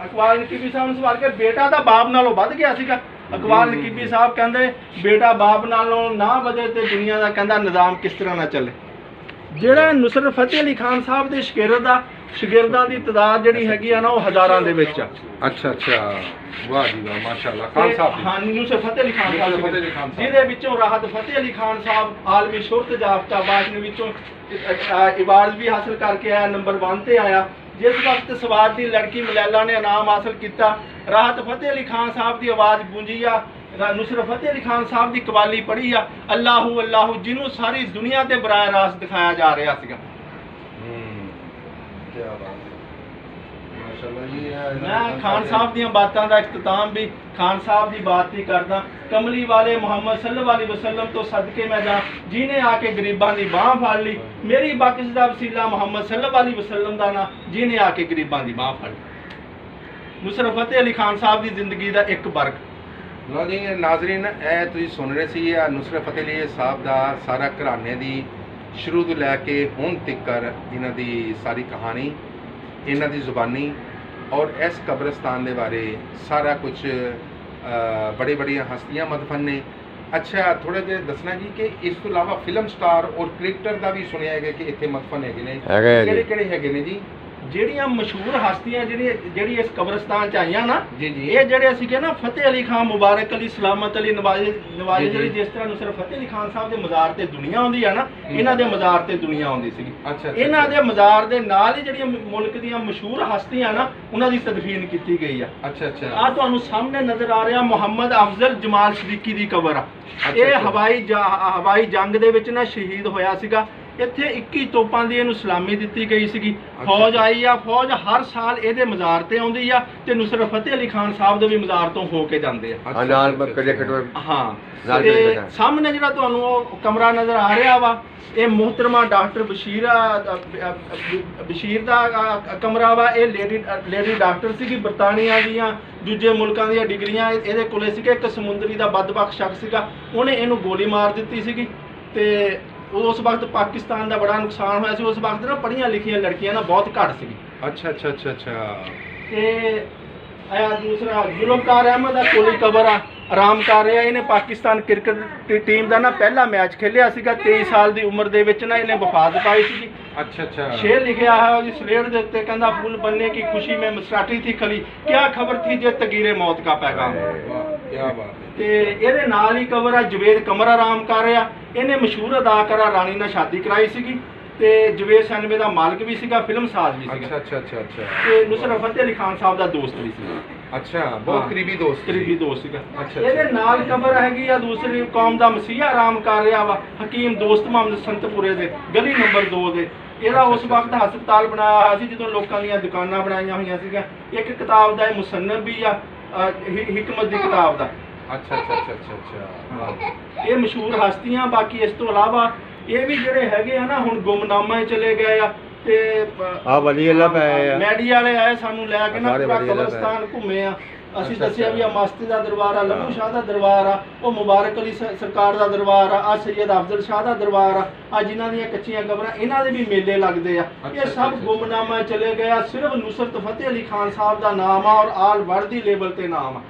Speaker 3: ਇਕਬਾਲ ਨਕੀਬੀ ਸਾਹਿਬ ਨੂੰ ਸਵਾਲ ਕਿ ਬੇਟਾ ਤਾਂ ਬਾਪ ਨਾਲੋਂ ਵੱਧ ਗਿਆ ਸੀਗਾ। ਇਕਬਾਲ ਨਕੀਬੀ ਸਾਹਿਬ ਕਹਿੰਦੇ ਬੇਟਾ ਬਾਪ ਨਾਲੋਂ ਨਾ ਵਧੇ ਤੇ ਦੁਨੀਆ ਦਾ ਕਹਿੰਦਾ ਨਿਜ਼ਾਮ ਕਿਸ ਤਰ੍ਹਾਂ ਨਾ ਚੱਲੇ। ਜਿਹੜਾ ਨੁਸਰਤ ਫਤਿਹ ਅਲੀ ਖਾਨ ਸਾਹਿਬ ਦੇ ਸ਼ਾਗਿਰਦਾਂ ਦੀ ਤਾਦਾਦ ਜਿਹੜੀ ਹੈਗੀ ਆ ਨਾ ਉਹ ਹਜ਼ਾਰਾਂ ਦੇ ਵਿੱਚ ਆ।
Speaker 1: ਅੱਛਾ ਅੱਛਾ, ਵਾਹ ਜੀ ਵਾਹ, ਮਾਸ਼ਾਅੱਲਾ। ਖਾਨ ਸਾਹਿਬ
Speaker 3: ਹਾਂ ਨੁਸਰਤ ਫਤਿਹ ਅਲੀ ਖਾਨ ਸਾਹਿਬ ਜਿਹਦੇ ਵਿੱਚੋਂ ਰਾਹਤ ਫਤਿਹ ਅਲੀ ਖਾਨ ਸਾਹਿਬ ਆਲਮੀ ਸ਼ੋਹਰਤ ਯਾਫਤਾ ਬਾਸ਼ਨ ਵਿੱਚੋਂ ਇਵਾਰਡ ਵੀ ਹਾਸਲ ਕਰਕੇ ਆਇਆ, ਨੰਬਰ 1 ਤੇ ਆਇਆ। जिस वक्त सवाद की लड़की मलैला ने इनाम हासिल किया, राहत फतेह अली खान साहब की आवाज़ गूंजी आ, नुसरत फतेह अली खान साहब की कवाली पढ़ी आ, अल्लाहू अल्लाहू, जिन्हों सारी दुनिया के बराह रास्त दिखाया जा रहा है। मैं खान साहब दी बातों का इख्तिताम भी खान साहब की बात ही करदा। कमली वाले मुहम्मद सल्लल्लाहु अलैहि वसल्लम तो सदके मैं जा, जिन्हें आके गरीबां दी बांह फड़ ली, मेरी बख्श दा वसीला मुहम्मद सल्लल्लाहु अलैहि वसल्लम दा ना, जिन्हें आके गरीबां दी बांह फड़ ली। नुसरत फतेह अली खान साहब की जिंदगी का एक वर्ग।
Speaker 1: ਲਓ ਜੀ ਨਾਜ਼ਰੀਨ, ਇਹ ਤੁਸੀਂ ਸੁਣ ਰਹੇ ਸੀ ਆ ਨੁਸਰਤ ਫਤਿਹ ਅਲੀ ਸਾਹਿਬ ਦਾ ਸਾਰਾ ਘਰਾਣੇ ਦੀ ਸ਼ੁਰੂ ਤੋਂ ਲੈ ਕੇ ਹੁਣ ਤੱਕਰ ਇਹਨਾਂ ਦੀ ਸਾਰੀ ਕਹਾਣੀ, ਇਹਨਾਂ ਦੀ ਜ਼ੁਬਾਨੀ और इस कब्रिस्तान के बारे सारा कुछ बड़ी बड़िया हस्तियां मदफन ने। अच्छा थोड़ा जिहा दसना जी कि इस तो इलावा फिल्म स्टार और क्रिकेटर का भी सुनिया है कि इत्थे मदफन है ने, किहड़े किहड़े है जी?
Speaker 3: ਜਿਹੜੀਆਂ ਮਸ਼ਹੂਰ ਹਸਤੀਆਂ ਜਿਹੜੀ ਇਸ ਕਬਰਸਤਾਨ ਚ ਆਈਆਂ ਨਾ
Speaker 1: ਜੀ ਜੀ,
Speaker 3: ਇਹ ਜਿਹੜੇ ਸੀਗੇ ਨਾ ਫਤਿਹ ਅਲੀ ਖਾਨ, ਮੁਬਾਰਕ ਅਲੀ, ਸਲਾਮਤ ਅਲੀ, ਨਵਾਜ਼ ਜਿਹੜੀ ਜਿਸ ਤਰ੍ਹਾਂ ਨੁਸਰਤ ਫਤਿਹ ਅਲੀ ਖਾਨ ਸਾਹਿਬ ਦੇ ਮਜ਼ਾਰ ਤੇ ਦੁਨੀਆ ਆਉਂਦੀ ਆ ਨਾ, ਇਹਨਾਂ ਦੇ ਮਜ਼ਾਰ ਤੇ ਦੁਨੀਆ ਆਉਂਦੀ ਸੀਗੀ।
Speaker 1: ਅੱਛਾ,
Speaker 3: ਇਹਨਾਂ ਦੇ ਮਜ਼ਾਰ ਦੇ ਨਾਲ ਹੀ ਜਿਹੜੀਆਂ ਮੁਲਕ ਦੀਆਂ ਮਸ਼ਹੂਰ ਹਸਤੀਆਂ ਨਾ ਉਹਨਾਂ ਦੀ ਤਦਫੀਨ ਕੀਤੀ ਗਈ ਆ।
Speaker 1: ਅੱਛਾ ਅੱਛਾ,
Speaker 3: ਆ ਤੁਹਾਨੂੰ ਸਾਹਮਣੇ ਨਜ਼ਰ ਆ ਰਿਹਾ ਮੁਹੰਮਦ ਅਫਜ਼ਲ ਜਮਾਲ ਸਦੀਕੀ ਦੀ ਕਬਰ ਆ। ਇਹ ਹਵਾਈ ਜੰਗ ਦੇ ਵਿੱਚ ਨਾ ਸ਼ਹੀਦ ਹੋਇਆ ਸੀਗਾ। ਇੱਥੇ 21 ਤੋਪਾਂ ਦੀ ਇਹਨੂੰ ਸਲਾਮੀ ਦਿੱਤੀ ਗਈ ਸੀਗੀ। ਫੌਜ ਆਈ ਆ, ਫੌਜ ਹਰ ਸਾਲ ਇਹਦੇ ਮਜ਼ਾਰ ਤੇ ਆਉਂਦੀ ਆ ਤੇ ਨੁਸਰਤ ਫਤਿਹ ਅਲੀ ਖਾਨ ਸਾਹਿਬ ਦੇ ਵੀ ਮਜ਼ਾਰ ਤੋਂ ਹੋ ਕੇ ਜਾਂਦੇ ਆ। ਹਾਂ, ਤੇ ਸਾਹਮਣੇ ਜਿਹੜਾ ਤੁਹਾਨੂੰ ਉਹ ਕਮਰਾ ਨਜ਼ਰ ਆ ਰਿਹਾ ਵਾ, ਇਹ ਮੁਹਤਰਮਾ ਡਾਕਟਰ ਬਸ਼ੀਰ ਦਾ ਕਮਰਾ ਵਾ। ਇਹ ਲੇਡੀ ਡਾਕਟਰ ਸੀਗੀ, ਬਰਤਾਨੀਆ ਦੀਆਂ ਦੂਜੇ ਮੁਲਕਾਂ ਦੀਆਂ ਡਿਗਰੀਆਂ ਇਹਦੇ ਕੋਲੇ ਸੀਗੇ। ਇੱਕ ਸਮੁੰਦਰੀ ਦਾ ਬਦਬਖਤ ਸ਼ਖਸ ਸੀਗਾ, ਉਹਨੇ ਇਹਨੂੰ ਗੋਲੀ ਮਾਰ ਦਿੱਤੀ ਸੀਗੀ ਤੇ ਉਸ ਵਕਤ ਪਾਕਿਸਤਾਨ ਦਾ ਬੜਾ ਨੁਕਸਾਨ ਹੋਇਆ ਸੀ। ਉਸ ਵਕਤ ਨਾ ਪੜ੍ਹੀਆਂ ਲਿਖੀਆਂ ਲੜਕੀਆਂ ਨਾ ਬਹੁਤ ਘੱਟ ਸੀ।
Speaker 1: ਅੱਛਾ ਅੱਛਾ ਅੱਛਾ ਅੱਛਾ।
Speaker 3: ਤੇ ਆਇਆ ਦੂਸਰਾ ਜ਼ੁਲਫਕਾਰ ਅਹਿਮਦ ਦਾ ਕੋਲੀ ਕਬਰ ਆ, ਆਰਾਮ ਕਰ ਰਿਹਾ। ਇਹਨੇ ਪਾਕਿਸਤਾਨ ਕ੍ਰਿਕਟ ਟੀਮ ਦਾ ਨਾ ਪਹਿਲਾ ਮੈਚ ਖੇਲਿਆ ਸੀਗਾ। 23 ਸਾਲ ਦੀ ਉਮਰ ਦੇ ਵਿੱਚ ਨਾ ਇਹਨੇ ਵਫਾਤ ਪਾਈ ਸੀ।
Speaker 1: ਅੱਛਾ ਅੱਛਾ।
Speaker 3: ਸ਼ੇਰ ਲਿਖਿਆ ਹੈ ਉਹਦੀ ਸਲੇਟ ਦੇ ਉੱਤੇ, ਕਹਿੰਦਾ ਫੁੱਲ बनने की खुशी में मुस्कुराती थी खली, क्या खबर थी जे तगीरे मौत का पैगाम।
Speaker 1: ਵਾਹ ਕੀ ਬਾਤ ਹੈ।
Speaker 3: ਤੇ ਇਹਦੇ ਨਾਲ ਹੀ ਕਬਰ ਆ ਜਵੇਦ ਕਮਰ ਆਰਾਮ ਕਰ ਰਿਹਾ। ਇਹਨੇ ਮਸ਼ਹੂਰ ਅਦਾਕਾਰਾ ਰਾਣੀ ਨਾਲ ਸ਼ਾਦੀ ਕਰਾਈ ਸੀਗੀ ਤੇ ਜਵੇਦ ਸਿਨੇਮੇ ਦਾ ਮਾਲਕ ਵੀ ਸੀਗਾ, ਫਿਲਮ ਸਾਜ਼ ਵੀ ਸੀਗਾ।
Speaker 1: ਅੱਛਾ ਅੱਛਾ ਅੱਛਾ ਅੱਛਾ।
Speaker 3: ਤੇ ਨੁਸਰਤ ਫਤਿਹ ਅਲੀ ਖਾਨ ਸਾਹਿਬ ਦਾ ਦੋਸਤ ਵੀ ਸੀ।
Speaker 1: ਅੱਛਾ, ਬਹੁਤ ਕਰੀਬੀ ਦੋਸਤ ਸੀ।
Speaker 3: ਕਰੀਬੀ ਦੋਸਤ ਸੀਗਾ।
Speaker 1: ਅੱਛਾ,
Speaker 3: ਇਹਦੇ ਨਾਲ ਕਬਰ ਹੈਗੀ ਆ ਦੂਸਰੀ ਕੌਮ ਦਾ ਮਸੀਹਾ ਆਰਾਮ ਕਰ ਰਿਹਾ ਵਾ, ਹਕੀਮ ਦੋਸਤ ਮੁਹੰਮਦ ਸੰਤਪੁਰੇ ਦੇ ਗਲੀ ਨੰਬਰ 2 ਦੇ। ਇਹਦਾ ਉਸ ਵਕਤ ਹਸਪਤਾਲ ਬਣਾਇਆ ਹੋਇਆ ਸੀ ਜਦੋਂ ਲੋਕਾਂ ਦੀਆਂ ਦੁਕਾਨਾਂ ਬਣਾਈਆਂ ਹੋਈਆਂ ਸੀਗੀਆਂ। ਇੱਕ ਕਿਤਾਬ ਦਾ ਇਹ ਮੁਸੰਨਫ ਵੀ ਆ, ਹਿਕਮਤ ਦੀ ਕਿਤਾਬ ਦਾ।
Speaker 1: ਅੱਛਾ ਅੱਛਾ ਅੱਛਾ ਅੱਛਾ ਅੱਛਾ।
Speaker 3: ਇਹ ਮਸ਼ਹੂਰ ਹਸਤੀਆਂ। ਬਾਕੀ ਇਸ ਤੋਂ ਇਲਾਵਾ ਇਹ ਵੀ ਜਿਹੜੇ ਹੈਗੇ ਆ ਨਾ ਹੁਣ ਗੁੰਮਨਾਮਾ ਚਲੇ ਗਏ ਆ ਤੇ
Speaker 2: ਆ ਵਲੀ ਅੱਲਾ ਪਏ ਆ,
Speaker 3: ਮੈਡੀ ਵਾਲੇ ਆਏ ਸਾਨੂੰ ਲੈ ਕੇ ਨਾ
Speaker 2: ਸਾਰੇ
Speaker 3: ਪੂਰਾ
Speaker 2: ਵਲੀ ਅੱਲਾ
Speaker 3: ਕਬਰਸਤਾਨ ਘੁੰਮੇ ਆ। ਅਸੀਂ
Speaker 1: ਅੱਛਾ,
Speaker 3: ਦੱਸਿਆ ਵੀ ਆ
Speaker 1: ਅੱਛਾ।
Speaker 3: ਮਸਤੀ ਦਾ ਦਰਬਾਰ ਆ, ਲੰਬੂ ਸ਼ਾਹ ਦਾ ਦਰਬਾਰ ਆ, ਉਹ ਮੁਬਾਰਕ ਅਲੀ ਸਰਕਾਰ ਦਾ ਦਰਬਾਰ ਆ, ਸੈਯਦ ਅਫਜ਼ਲ ਸ਼ਾਹ ਦਾ ਦਰਬਾਰ ਆ ਜਿਨ੍ਹਾਂ ਦੀਆਂ ਕੱਚੀਆਂ ਕਬਰਾਂ, ਇਹਨਾਂ ਦੇ ਵੀ ਮੇਲੇ ਲੱਗਦੇ ਆ। ਇਹ
Speaker 1: ਅੱਛਾ,
Speaker 3: ਸਭ
Speaker 1: ਅੱਛਾ,
Speaker 3: ਗੁੰਮਨਾਮਾ ਚਲੇ ਗਏ ਆ। ਸਿਰਫ ਨੁਸਰਤ ਫਤਿਹ ਅਲੀ ਖਾਨ ਸਾਹਿਬ ਦਾ ਨਾਮ ਆ ਔਰ ਆਲ ਵਰਦੀ ਲੇਬਲ ਤੇ ਨਾਮ ਆ।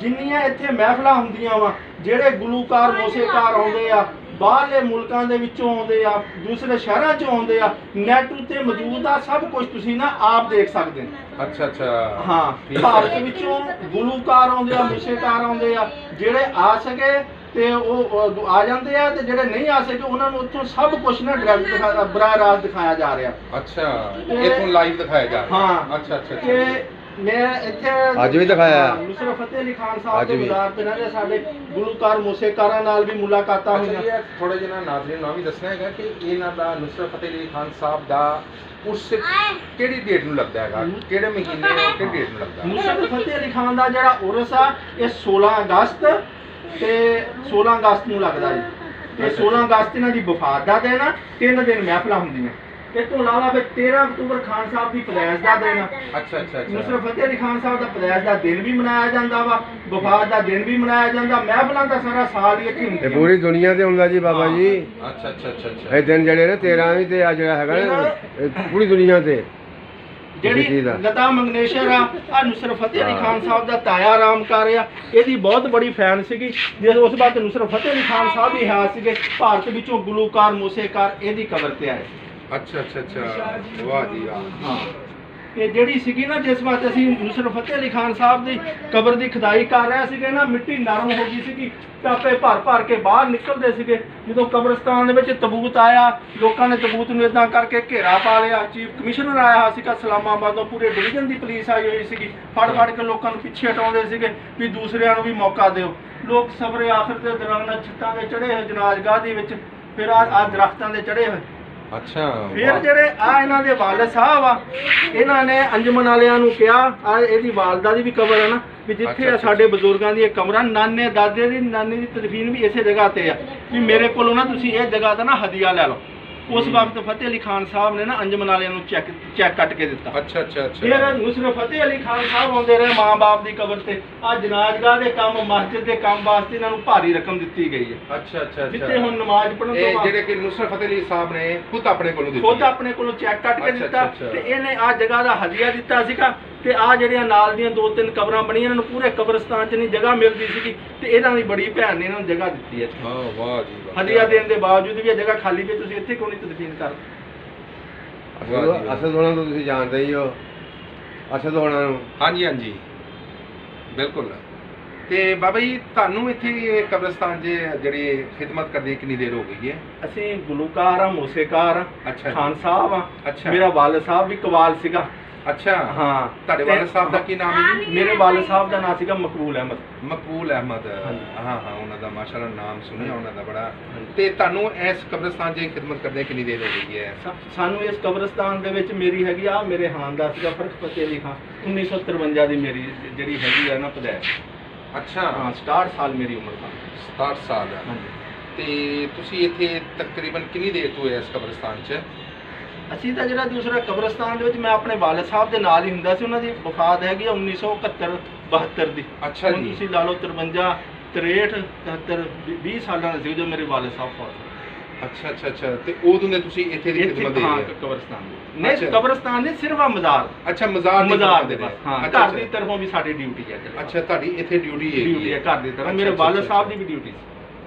Speaker 3: ਜਿੰਨੀਆਂ ਇੱਥੇ ਮਹਿਫਲਾਂ ਹੁੰਦੀਆਂ ਵਾ, ਜਿਹੜੇ ਗੁਲੂਕਾਰ ਮੌਸੀਕਾਰ ਆਉਂਦੇ ਆ, ਬਾਹਰਲੇ ਮੁਲਕਾਂ ਦੇ ਵਿੱਚੋਂ ਆਉਂਦੇ ਆ, ਦੂਸਰੇ ਸ਼ਹਿਰਾਂ 'ਚੋਂ ਆਉਂਦੇ ਆ, ਨੈਟ ਉੱਤੇ ਮੌਜੂਦ ਆ ਸਭ ਕੁਝ, ਤੁਸੀਂ ਨਾ ਆਪ ਦੇਖ ਸਕਦੇ ਹੋ।
Speaker 1: ਅੱਛਾ ਅੱਛਾ।
Speaker 3: ਹਾਂ, ਭਾਰਤ ਵਿੱਚੋਂ ਗੁਲੂਕਾਰ ਆਉਂਦੇ ਆ, ਮੌਸੀਕਾਰ ਆਉਂਦੇ ਆ। ਜਿਹੜੇ ਆ ਸਕੇ ਤੇ ਉਹ ਆ ਜਾਂਦੇ ਆ, ਤੇ ਜਿਹੜੇ ਨਹੀਂ ਆ ਸਕੇ ਉਹਨਾਂ ਨੂੰ ਉੱਥੋਂ ਸਭ ਕੁਝ ਨਾ ਡਾਇਰੈਕਟ ਬਰਾਹ ਰਾਸਤ ਦਿਖਾਇਆ ਜਾ ਰਿਹਾ।
Speaker 1: ਅੱਛਾ, ਇਥੋਂ ਲਾਈਵ ਦਿਖਾਇਆ ਜਾ ਰਿਹਾ।
Speaker 3: ਹਾਂ।
Speaker 1: ਅੱਛਾ ਅੱਛਾ
Speaker 3: ਤੇ
Speaker 1: ਅੱਛਾ।
Speaker 3: ਮੈਂ ਇੱਥੇ
Speaker 2: ਅੱਜ ਵੀ ਦਿਖਾਇਆ।
Speaker 3: ਨੁਸਰਤ ਫਤਿਹ ਅਲੀ ਖਾਨ ਸਾਹਿਬ
Speaker 2: ਅੱਜ
Speaker 3: ਦੇ
Speaker 2: ਵੀ।
Speaker 3: ਮਜ਼ਾਰ ਤੇ ਨਾ ਸਾਡੇ ਗੁਲੂਕਾਰ ਮੌਸੀਕਾਰਾਂ ਨਾਲ ਵੀ ਮੁਲਾਕਾਤਾਂ
Speaker 1: ਅੱਛਾ,
Speaker 3: ਹੋਈਆਂ।
Speaker 1: ਇਹ ਥੋੜਾ ਜਿਹਾ ਨਾਜ਼ਰੀਨ ਨੂੰ ਵੀ ਦੱਸਣਾ ਹੈਗਾ ਕਿ ਇਹਨਾਂ ਦਾ ਨੁਸਰਤ ਫਤਿਹ ਅਲੀ ਖਾਨ ਸਾਹਿਬ ਦਾ ਉਸ ਕਿਹੜੀ ਡੇਟ ਨੂੰ ਲੱਗਦਾ ਹੈਗਾ, ਕਿਹੜੇ ਮਹੀਨੇ ਕਿਹੜੀ ਡੇਟ ਨੂੰ ਲੱਗਦਾ?
Speaker 3: ਨੁਸਰਤ ਫਤਿਹ ਅਲੀ ਖਾਨ ਦਾ ਜਿਹੜਾ ਉਰਸ ਆ ਇਹ 16 ਅਗਸਤ ਤੇ 16 ਅਗਸਤ ਨੂੰ ਲੱਗਦਾ ਜੀ। ਤੇ 16 ਅਗਸਤ ਇਹਨਾਂ ਦੀ ਵਫਾਤ ਦਾ ਦਿਨ ਆ। 3 ਦਿਨ ਮਹਿਫਲਾਂ ਹੁੰਦੀਆਂ। ਇਸ ਤੋਂ ਇਲਾਵਾ ਫਿਰ 13 ਅਕਤੂਬਰ ਖਾਨ ਸਾਹਿਬ ਦੀ ਪੈਦਾਇਸ਼ ਦਾ ਦਿਨ ਆ।
Speaker 1: ਅੱਛਾ ਅੱਛਾ ਅੱਛਾ।
Speaker 3: ਨੁਸਰਤ ਫਤਿਹ ਅਲੀ ਖਾਨ ਸਾਹਿਬ ਦਾ ਪੈਦਾਇਸ਼ ਦਾ ਦਿਨ ਵੀ ਮਨਾਇਆ ਜਾਂਦਾ ਵਾ, ਵਫਾਤ ਦਾ ਦਿਨ ਵੀ ਮਨਾਇਆ ਜਾਂਦਾ। ਮਹਿਫਲਾਂ ਤਾਂ ਸਾਰਾ ਸਾਲ ਹੀ ਇੱਥੇ
Speaker 2: ਇਹ
Speaker 3: ਹੁੰਦੀਆਂ।
Speaker 2: ਪੂਰੀ ਦੁਨੀਆ ਤੇ ਹੁੰਦਾ ਜੀ ਬਾਬਾ ਜੀ।
Speaker 1: ਅੱਛਾ ਅੱਛਾ ਅੱਛਾ ਅੱਛਾ।
Speaker 2: ਇਹ ਦਿਨ ਜਿਹੜੇ ਨੇ 13 ਵੀ ਤੇ ਆ ਜਿਹੜਾ ਹੈਗਾ ਨਾ ਇਹ ਪੂਰੀ ਦੁਨੀਆ ਤੇ
Speaker 3: ਜਿਹੜੀ ਲਤਾ ਮੰਗੇਸ਼ਕਰ ਆ ਨੁਸਰਤ ਫਤਿਹ ਅਲੀ ਖਾਨ ਸਾਹਿਬ ਦਾ ਤਾਇਆ ਆਰਾਮ ਕਰ ਰਿਹਾ, ਇਹਦੀ ਬਹੁਤ ਬੜੀ ਫੈਨ ਸੀਗੀ। ਜਿਸ ਉਸ ਵਕਤ ਨੁਸਰਤ ਫਤਿਹ ਅਲੀ ਖਾਨ ਸਾਹਿਬ ਵੀ ਹੈ ਸੀਗੇ। ਭਾਰਤ ਵਿੱਚੋਂ ਗੁਲੂਕਾਰ ਮੌਸੀਕਾਰ ਇਹਦੀ ਕਬਰ ਤੇ ਆਏ।
Speaker 1: ਅੱਛਾ ਅੱਛਾ ਅੱਛਾ। ਵਾਹ ਜੀ ਵਾਹ।
Speaker 3: ਹਾਂ, ਤੇ ਜਿਹੜੀ ਸੀਗੀ ਨਾ ਜਿਸ ਵਕਤ ਅਸੀਂ ਨੁਸਰਤ ਫਤਿਹ ਅਲੀ ਖਾਨ ਸਾਹਿਬ ਦੀ ਕਬਰ ਦੀ ਖੁਦਾਈ ਕਰ ਰਹੇ ਸੀਗੇ ਨਾ, ਮਿੱਟੀ ਨਰਮ ਹੋ ਗਈ ਸੀਗੀ, ਟਾਪੇ ਭਰ ਭਰ ਕੇ ਬਾਹਰ ਨਿਕਲਦੇ ਸੀਗੇ। ਜਦੋਂ ਕਬਰਸਤਾਨ ਦੇ ਵਿੱਚ ਤਬੂਤ ਆਇਆ, ਲੋਕਾਂ ਨੇ ਤਬੂਤ ਨੂੰ ਇਦਾਂ ਕਰਕੇ ਘੇਰਾ ਪਾ ਲਿਆ। ਚੀਫ ਕਮਿਸ਼ਨਰ ਆਇਆ ਹੋਇਆ ਸੀਗਾ ਇਸਲਾਮਾਬਾਦੋਂ, ਪੂਰੇ ਡਿਵੀਜ਼ਨ ਦੀ ਪੁਲਿਸ ਆਈ ਹੋਈ ਸੀਗੀ। ਫੜ ਫੜ ਕੇ ਲੋਕਾਂ ਨੂੰ ਪਿੱਛੇ ਹਟਾਉਂਦੇ ਸੀਗੇ ਵੀ ਦੂਸਰਿਆਂ ਨੂੰ ਵੀ ਮੌਕਾ ਦਿਓ। ਲੋਕ ਸਬਰੇ ਆਖਰ ਦੇ ਦੌਰਾਨ ਛੱਤਾਂ ਦੇ ਚੜ੍ਹੇ ਹੋਏ ਜਨਾਜ਼ਗਾਹ ਦੇ ਵਿੱਚ, ਫਿਰ ਆ ਦਰਖਤਾਂ ਦੇ ਚੜ੍ਹੇ ਹੋਏ।
Speaker 1: ਅੱਛਾ।
Speaker 3: ਫਿਰ ਜਿਹੜੇ ਆ ਇਹਨਾਂ ਦੇ ਵਾਲਦ ਸਾਹਿਬ ਆ, ਇਹਨਾਂ ਨੇ ਅੰਜਮਨ ਵਾਲਿਆਂ ਨੂੰ ਕਿਹਾ, ਆ ਇਹਦੀ ਵਾਲਦਾ ਦੀ ਵੀ ਕਬਰ ਹੈ ਨਾ, ਵੀ ਜਿੱਥੇ ਆ ਸਾਡੇ ਬਜ਼ੁਰਗਾਂ ਦੀ ਇਹ ਕਬਰ ਆ, ਨਾਨੇ ਦਾਦੇ ਦੀ ਨਾਨੀ ਦੀ ਤਦਫੀਨ ਵੀ ਇਸੇ ਜਗ੍ਹਾ ਤੇ ਆ, ਵੀ ਮੇਰੇ ਕੋਲੋਂ ਨਾ ਤੁਸੀਂ ਇਹ ਜਗ੍ਹਾ ਦਾ ਨਾ ਹਦੀਆ ਲੈ ਲਓ। ਉਸ ਵਕਤ ਫਤਿਹ ਅਲੀ ਖਾਨ ਸਾਹਿਬ ਨੇ ਨਾ ਅੰਜਮਨ ਵਾਲਿਆਂ ਨੂੰ ਚੈੱਕ ਕੱਟ ਕੇ ਦਿੱਤਾ।
Speaker 1: ਅੱਛਾ ਅੱਛਾ ਅੱਛਾ।
Speaker 3: ਫਿਰ ਨੁਸਰਤ ਫਤਿਹ ਅਲੀ ਖਾਨ ਸਾਹਿਬ ਆਉਂਦੇ ਰਹੇ ਮਾਂ-ਬਾਪ ਦੀ ਕਬਰ ਤੇ। ਆ ਜਨਾਜ਼ਗਾਹ ਦੇ ਕੰਮ, ਮਸਜਿਦ ਦੇ ਕੰਮ ਵਾਸਤੇ ਇਹਨਾਂ ਨੂੰ ਭਾਰੀ ਰਕਮ ਦਿੱਤੀ ਗਈ ਹੈ।
Speaker 1: ਅੱਛਾ ਅੱਛਾ।
Speaker 3: ਜਿੱਥੇ ਹੁਣ ਨਮਾਜ਼ ਪੜ੍ਹਨ ਤੋਂ
Speaker 1: ਇਹ
Speaker 3: ਬਾਅਦ
Speaker 1: ਜਿਹੜੇ ਕਿ ਨੁਸਰਤ ਫਤਿਹ ਅਲੀ ਸਾਹਿਬ ਨੇ ਖੁਦ ਆਪਣੇ ਕੋਲੋਂ ਦਿੱਤੀ
Speaker 3: ਖੁਦ ਆਪਣੇ ਕੋਲੋਂ ਚੈੱਕ ਕੱਟ ਕੇ
Speaker 1: ਅੱਛਾ,
Speaker 3: ਦਿੱਤਾ।
Speaker 1: ਅੱਛਾ, ਅੱਛਾ।
Speaker 3: ਤੇ ਇਹਨੇ ਆ ਜਗ੍ਹਾ ਦਾ ਹਦੀਆ ਦਿੱਤਾ ਸੀਗਾ। ਤੇ ਆ ਜਿਹੜੀਆਂ ਨਾਲ ਦੀਆਂ 2-3 ਕਬਰਾਂ ਬਣੀਆਂ, ਇਹਨਾਂ ਨੂੰ ਪੂਰੇ ਕਬਰਸਤਾਨ 'ਚ ਨਹੀਂ ਜਗ੍ਹਾ ਮਿਲਦੀ ਸੀਗੀ, ਤੇ ਇਹਨਾਂ ਦੀ ਬੜੀ ਭੈਣ ਨੇ ਇਹਨਾਂ ਨੂੰ ਜਗ੍ਹਾ ਦਿੱਤੀ ਹੈ।
Speaker 1: ਹਾਂ ਵਾਹ ਜੀ ਵਾਹ।
Speaker 3: ਹਦੀਆ ਦੇਣ ਦੇ ਬਾਵਜੂਦ ਵੀ ਇਹ ਜਗ੍ਹਾ ਖਾਲੀ ਪਈ, ਤੁਸੀਂ ਇੱਥੇ ਕਿਉਂ ਨਹੀਂ ਤਦਫੀਨ ਕਰਦੇ?
Speaker 2: ਅਸਦ ਹੋਣਾ ਤੋਂ ਤੁਸੀਂ ਜਾਣਦੇ ਹੀ ਹੋ, ਅਸਦ ਹੋਣਾ ਨੂੰ।
Speaker 1: ਹਾਂਜੀ ਹਾਂਜੀ ਬਿਲਕੁਲ। ਤੇ ਬਾਬਾ ਜੀ ਤੁਹਾਨੂੰ ਇੱਥੇ ਕਬਰਸਤਾਨ 'ਚ ਜਿਹੜੀ ਖਿਦਮਤ ਕਰਦੇ ਕਿੰਨੀ ਦੇਰ ਹੋ ਗਈ ਹੈ?
Speaker 3: ਅਸੀਂ ਗੁਲੂਕਾਰ ਆ, ਮੌਸੀਕਾਰ ਆ,
Speaker 1: ਅੱਛਾ ਜੀ।
Speaker 3: ਖਾਨ ਸਾਹਿਬ ਆ।
Speaker 1: ਅੱਛਾ।
Speaker 3: ਮੇਰਾ ਵਾਲਿਦ ਸਾਹਿਬ ਵੀ ਕਵਾਲ ਸੀਗਾ।
Speaker 1: ਅੱਛਾ।
Speaker 3: ਹਾਂ।
Speaker 1: ਤੁਹਾਡੇ ਵਾਲਿਦ ਸਾਹਿਬ ਦਾ ਕੀ ਨਾਮ ਹੈ ਜੀ?
Speaker 3: ਮੇਰੇ ਵਾਲਿਦ ਸਾਹਿਬ ਦਾ ਨਾਮ ਸੀਗਾ ਮਕਬੂਲ ਅਹਿਮਦ।
Speaker 1: ਮਕਬੂਲ ਅਹਿਮਦ।
Speaker 3: ਹਾਂਜੀ।
Speaker 1: ਹਾਂ ਹਾਂ, ਉਹਨਾਂ ਦਾ ਮਾਸ਼ਾਅੱਲਾ ਨਾਮ ਸੁਣਿਆ ਉਹਨਾਂ ਦਾ ਬੜਾ। ਤੇ ਤੁਹਾਨੂੰ ਇਸ ਕਬਰਸਤਾਨ 'ਚ ਖਿਦਮਤ ਕਰਦੇ ਕਿੰਨੀ ਦੇਰ ਹੋ ਗਈ ਹੈ?
Speaker 3: ਸਾਨੂੰ ਇਸ ਕਬਰਸਤਾਨ ਦੇ ਵਿੱਚ ਮੇਰੀ ਹੈਗੀ ਆ, ਮੇਰੇ ਹਾਨ ਦਾ ਸੀਗਾ ਫਰਕ ਫਤਿਹ ਅਲੀ ਖਾਨ। 1953 ਦੀ ਮੇਰੀ ਜਿਹੜੀ ਹੈਗੀ ਆ ਨਾ ਪੈਦਾਇਸ਼।
Speaker 1: ਅੱਛਾ।
Speaker 3: ਹਾਂ, 67 ਸਾਲ ਮੇਰੀ ਉਮਰ ਦਾ।
Speaker 1: 67 ਸਾਲ।
Speaker 3: ਹਾਂਜੀ।
Speaker 1: ਤੇ ਤੁਸੀਂ ਇੱਥੇ ਤਕਰੀਬਨ ਕਿੰਨੀ ਦੇਰ ਤੋਂ ਇਸ ਕਬਰਸਤਾਨ 'ਚ?
Speaker 3: ਅਸੀਂ ਤਾਂ ਜਿਹੜਾ ਦੂਸਰਾ ਕਬਰਸਤਾਨ ਦੇ ਵਿੱਚ ਮੈਂ ਆਪਣੇ ਵਾਲਿਦ ਸਾਹਿਬ ਦੇ ਨਾਲ ਹੀ ਹੁੰਦਾ ਸੀ। ਉਹਨਾਂ ਦੀ ਵਫਾਤ ਹੈਗੀ ਆ 1971-72 ਦੀ।
Speaker 1: ਅੱਛਾ ਜੀ।
Speaker 3: ਹੁਣ ਤੁਸੀਂ ਲਾ ਲਓ 53, 63, 73, 20 ਸਾਲਾਂ ਦੇ ਸੀ ਜਦੋਂ ਮੇਰੇ ਵਾਲਿਦ ਸਾਹਿਬ ਫੌਤ ਹੋਏ।
Speaker 1: ਅੱਛਾ ਅੱਛਾ ਅੱਛਾ, ਤੇ ਉਦੋਂ ਦੇ ਤੁਸੀਂ ਇੱਥੇ ਦੀ
Speaker 3: ਇੱਥੇ
Speaker 1: ਖਿਦਮਤ ਦੇ
Speaker 3: ਹਾਂ
Speaker 1: ਰਹੇ ਹੋ?
Speaker 3: ਕਬਰਸਤਾਨ ਦੀ ਨਹੀਂ,
Speaker 1: ਅੱਛਾ।
Speaker 3: ਕਬਰਸਤਾਨ ਨਹੀਂ, ਸਿਰਫ ਆ ਮਜ਼ਾਰ
Speaker 1: ਅੱਛਾ, ਮਜ਼ਾਰ ਦੀ
Speaker 3: ਮਜ਼ਾਰ
Speaker 1: ਖਿਦਮਤ
Speaker 3: ਦੇ
Speaker 1: ਰਹੇ
Speaker 3: ਬਸ
Speaker 1: ਹੋ।
Speaker 3: ਹਾਂ,
Speaker 1: ਅੱਛਾ,
Speaker 3: ਘਰ ਦੀ ਤਰਫੋਂ ਵੀ ਸਾਡੀ ਡਿਊਟੀ ਹੈ ਚਲੋ।
Speaker 1: ਅੱਛਾ, ਤੁਹਾਡੀ ਇੱਥੇ ਡਿਊਟੀ
Speaker 3: ਡਿਊਟੀ ਹੈ ਘਰ ਦੀ ਤਰਫ, ਮੇਰੇ
Speaker 1: ਅੱਛਾ,
Speaker 3: ਵਾਲਦ
Speaker 1: ਅੱਛਾ,
Speaker 3: ਸਾਹਿਬ ਦੀ ਵੀ ਡਿਊਟੀ ਸੀ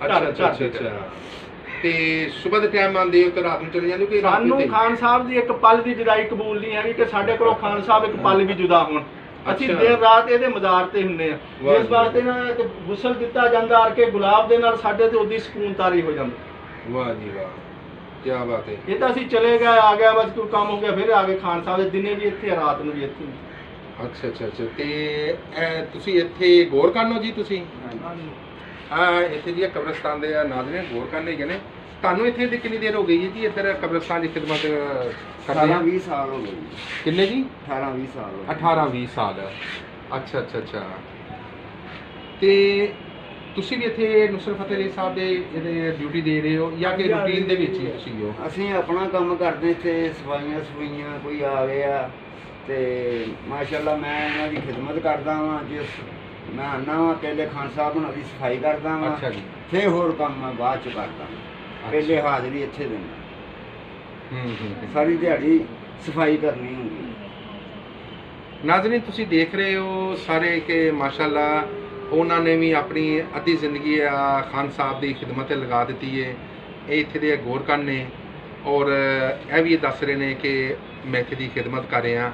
Speaker 1: ਅੱਛਾ
Speaker 3: ਘਰ
Speaker 1: ਅੱਛਾ
Speaker 3: ਦੀ
Speaker 1: ਅੱਛਾ
Speaker 3: ਤਰਫ।
Speaker 1: ਅੱਛਾ। ਤੇ ਸਵੇਰ ਦੇ ਟਾਈਮ ਆਉਂਦੇ ਹੋ ਤੇ ਰਾਤ ਨੂੰ ਚਲੇ ਜਾਂਦੇ ਹੋ ਕਿ ਰਾਤ ਨੂੰ
Speaker 3: ਸਾਨੂੰ
Speaker 1: ਇੱਥੇ?
Speaker 3: ਖਾਨ ਸਾਹਿਬ ਦੀ ਇੱਕ ਪਲ ਦੀ ਜੁਦਾਈ ਕਬੂਲ ਨਹੀਂ ਹੈਗੀ ਕਿ ਸਾਡੇ ਕੋਲੋਂ ਖਾਨ ਸਾਹਿਬ ਇੱਕ ਪਲ ਵੀ ਜੁਦਾ ਹੋਣ। ਅਸੀਂ
Speaker 1: ਅੱਛਾ।
Speaker 3: ਦਿਨ ਰਾਤ ਇਹਦੇ ਮਜ਼ਾਰ ਤੇ ਹੁੰਨੇ ਆ,
Speaker 1: ਵਾਹ
Speaker 3: ਇਸ
Speaker 1: ਜੀ।
Speaker 3: ਵਾਸਤੇ ਨਾ ਕਿ ਗੁਸਲ ਦਿੱਤਾ ਜਾਂਦਾ ਆ ਕੇ ਗੁਲਾਬ ਦੇ ਨਾਲ ਸਾਡੇ ਤੇ ਉਹਦੀ ਸਕੂਨ ਤਾਰੀ ਹੋ ਜਾਂਦਾ।
Speaker 1: ਵਾਹ ਜੀ ਵਾਹ, ਕੀ ਬਾਤ ਹੈ।
Speaker 3: ਇਹ ਤਾਂ ਅਸੀਂ ਚਲੇ ਗਏ ਆ ਗਿਆ ਬਸ ਕੋਈ ਕੰਮ ਹੋ ਗਿਆ ਫਿਰ ਆ ਗਏ ਖਾਨ ਸਾਹਿਬ ਦੇ, ਦਿਨੇ ਵੀ ਇੱਥੇ ਆ, ਰਾਤ ਨੂੰ ਵੀ ਇੱਥੇ ਹੀ।
Speaker 1: ਅੱਛਾ ਅੱਛਾ ਅੱਛਾ, ਤੇ ਇਹ ਤੁਸੀਂ ਇੱਥੇ ਗੌਰ ਕਰਨੋ ਜੀ ਤੁਸੀਂ? ਹਾਂ, ਇੱਥੇ ਜੀ ਇਹ ਕਬਰਸਤਾਨ ਦੇ ਨਾਜ਼ਰੀਨ ਗੌਰ ਕਰਨੇ ਹੈਗੇ ਨੇ। ਤੁਹਾਨੂੰ ਇੱਥੇ ਦੀ ਕਿੰਨੀ ਦੇਰ ਹੋ ਗਈ ਹੈ ਜੀ ਇੱਧਰ ਕਬਰਸਤਾਨ ਦੀ ਖਿਦਮਤ ਕਰਦੇ ਆ?
Speaker 2: 18-20 ਸਾਲ ਹੋ ਗਏ ਜੀ।
Speaker 1: ਕਿੰਨੇ ਜੀ?
Speaker 2: 18-20 ਸਾਲ ਹੋ ਗਏ।
Speaker 1: 18-20 ਸਾਲ। ਅੱਛਾ ਅੱਛਾ ਅੱਛਾ, ਤੇ ਤੁਸੀਂ ਵੀ ਇੱਥੇ ਨੁਸਰਤ ਫਤਿਹ ਅਲੀ ਸਾਹਿਬ ਦੇ ਇਹਦੇ ਡਿਊਟੀ ਦੇ ਰਹੇ ਹੋ ਜਾਂ ਕਿ ਰੂਟੀਨ ਦੇ ਵਿੱਚ ਹੀ ਤੁਸੀਂ ਹੋ?
Speaker 2: ਅਸੀਂ ਆਪਣਾ ਕੰਮ ਕਰਦੇ ਇੱਥੇ, ਸਫਾਈਆਂ ਸਫਾਈਆਂ ਕੋਈ ਆ ਗਿਆ ਤੇ ਮਾਸ਼ਾਅੱਲਾ ਮੈਂ ਇਹਨਾਂ ਦੀ ਖਿਦਮਤ ਕਰਦਾ ਵਾਂ। ਜਿਸ ਮੈਂ ਆਉਂਦਾ ਵਾਂ ਪਹਿਲੇ ਖਾਨ ਸਾਹਿਬ ਨਾਲ ਦੀ ਸਫਾਈ ਕਰਦਾ ਵਾਂ,
Speaker 1: ਅੱਛਾ ਜੀ।
Speaker 2: ਫਿਰ ਹੋਰ ਕੰਮ ਮੈਂ ਬਾਅਦ ਚ ਕਰਦਾ ਵਾਂ। ਪਹਿਲੇ ਹਾਜ਼ਰੀ ਇੱਥੇ ਦਿੰਦਾ, ਸਾਰੀ ਦਿਹਾੜੀ ਸਫਾਈ ਕਰਨੀ ਹੁੰਦੀ।
Speaker 1: ਨਾਜ਼ਰੀਨ ਤੁਸੀਂ ਦੇਖ ਰਹੇ ਹੋ ਸਾਰੇ ਕਿ ਮਾਸ਼ਾਅੱਲਾ ਉਹਨਾਂ ਨੇ ਵੀ ਆਪਣੀ ਅੱਧੀ ਜ਼ਿੰਦਗੀ ਖਾਨ ਸਾਹਿਬ ਦੀ ਖਿਦਮਤ 'ਤੇ ਲਗਾ ਦਿੱਤੀ ਹੈ। ਇਹ ਇੱਥੇ ਦੇ ਗੌਰਕਨ ਨੇ ਔਰ ਇਹ ਵੀ ਦੱਸ ਰਹੇ ਨੇ ਕਿ ਮੈਂ ਇੱਥੇ ਦੀ ਖਿਦਮਤ ਕਰ ਰਿਹਾ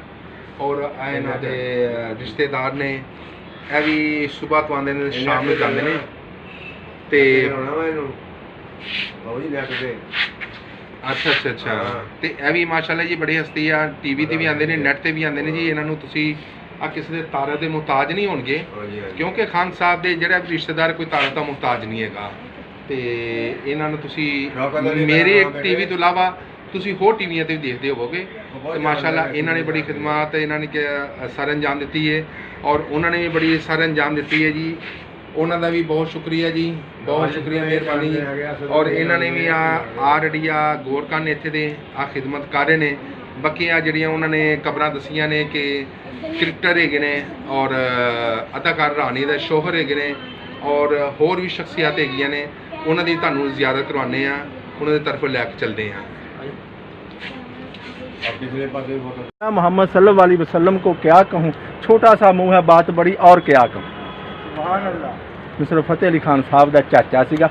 Speaker 1: ਔਰ ਇਹ ਇਹਨਾਂ ਦੇ ਰਿਸ਼ਤੇਦਾਰ ਨੇ, ਇਹ ਵੀ ਸਵੇਰ ਤੋਂ ਆਉਂਦੇ ਨੇ ਸ਼ਾਮ ਨੂੰ ਜਾਂਦੇ ਨੇ ਤੇ ਅੱਛਾ ਅੱਛਾ ਅੱਛਾ। ਤੇ ਇਹ ਵੀ ਮਾਸ਼ਾਅੱਲਾ ਜੀ ਬੜੀ ਹਸਤੀ ਆ, ਟੀਵੀ ਤੇ ਵੀ ਆਉਂਦੇ ਨੇ, ਨੈਟ ਤੇ ਵੀ ਆਉਂਦੇ ਨੇ ਜੀ। ਇਹਨਾਂ ਨੂੰ ਤੁਸੀਂ ਆ ਕਿਸੇ ਦੇ ਤਾਰੇ ਦੇ ਮੁਹਤਾਜ ਨਹੀਂ ਹੋਣਗੇ ਕਿਉਂਕਿ ਖਾਨ ਸਾਹਿਬ ਦੇ ਜਿਹੜਾ ਵੀ ਰਿਸ਼ਤੇਦਾਰ ਕੋਈ ਤਾਰੇ ਦਾ ਮੁਹਤਾਜ ਨਹੀਂ ਹੈਗਾ। ਤੇ ਇਹਨਾਂ ਨੂੰ ਤੁਸੀਂ ਮੇਰੇ ਟੀਵੀ ਤੋਂ ਇਲਾਵਾ ਤੁਸੀਂ ਹੋਰ ਟੀਵੀਆਂ ਤੇ ਵੀ ਦੇਖਦੇ ਹੋਵੋਗੇ ਤੇ ਮਾਸ਼ਾਅੱਲਾ ਇਹਨਾਂ ਨੇ ਬੜੀ ਖਿਦਮਤ ਇਹਨਾਂ ਨੇ ਸਰ ਅੰਜਾਮ ਦਿੱਤੀ ਹੈ ਔਰ ਉਹਨਾਂ ਨੇ ਵੀ ਬੜੀ ਸਰ ਅੰਜਾਮ ਦਿੱਤੀ ਹੈ ਜੀ। ਉਹਨਾਂ ਦਾ ਵੀ ਬਹੁਤ ਸ਼ੁਕਰੀਆ ਜੀ, ਬਹੁਤ ਸ਼ੁਕਰੀਆ, ਮਿਹਰਬਾਨੀ ਜੀ। ਔਰ ਇਹਨਾਂ ਨੇ ਵੀ ਆ ਜਿਹੜੀ ਆ ਗੌਰਕਨ ਇੱਥੇ ਦੇ ਆ ਖਿਦਮਤ ਕਰ ਰਹੇ ਨੇ। ਬਾਕੀ ਆ ਜਿਹੜੀਆਂ ਉਹਨਾਂ ਨੇ ਕਬਰਾਂ ਦਸੀਆਂ ਨੇ ਕਿ ਕ੍ਰਿਕਟਰ ਹੈਗੇ ਨੇ ਔਰ ਅਦਾਕਾਰ ਰਾਣੀ ਦਾ ਸ਼ੋਹਰ ਹੈਗੇ ਨੇ ਔਰ ਹੋਰ ਵੀ ਸ਼ਖਸੀਅਤ ਹੈਗੀਆਂ ਨੇ, ਉਹਨਾਂ ਦੀ ਤੁਹਾਨੂੰ ਜ਼ਿਆਰਤ ਕਰਵਾਉਂਦੇ ਆ, ਉਹਨਾਂ ਦੇ ਤਰਫੋਂ ਲੈ ਕੇ ਚੱਲਦੇ ਆ।
Speaker 3: मोहम्मद सल्लल्लाहु अलैहि वसल्लम को क्या कहूँ, छोटा सा मुँह है बात बड़ी और क्या कहूँ।
Speaker 2: ਸੁਭਾਨ ਅੱਲਾਹ।
Speaker 3: ਨੁਸਰਤ ਫਤਿਹ ਅਲੀ ਖਾਨ ਸਾਹਿਬ ਦਾ ਚਾਚਾ ਸੀਗਾ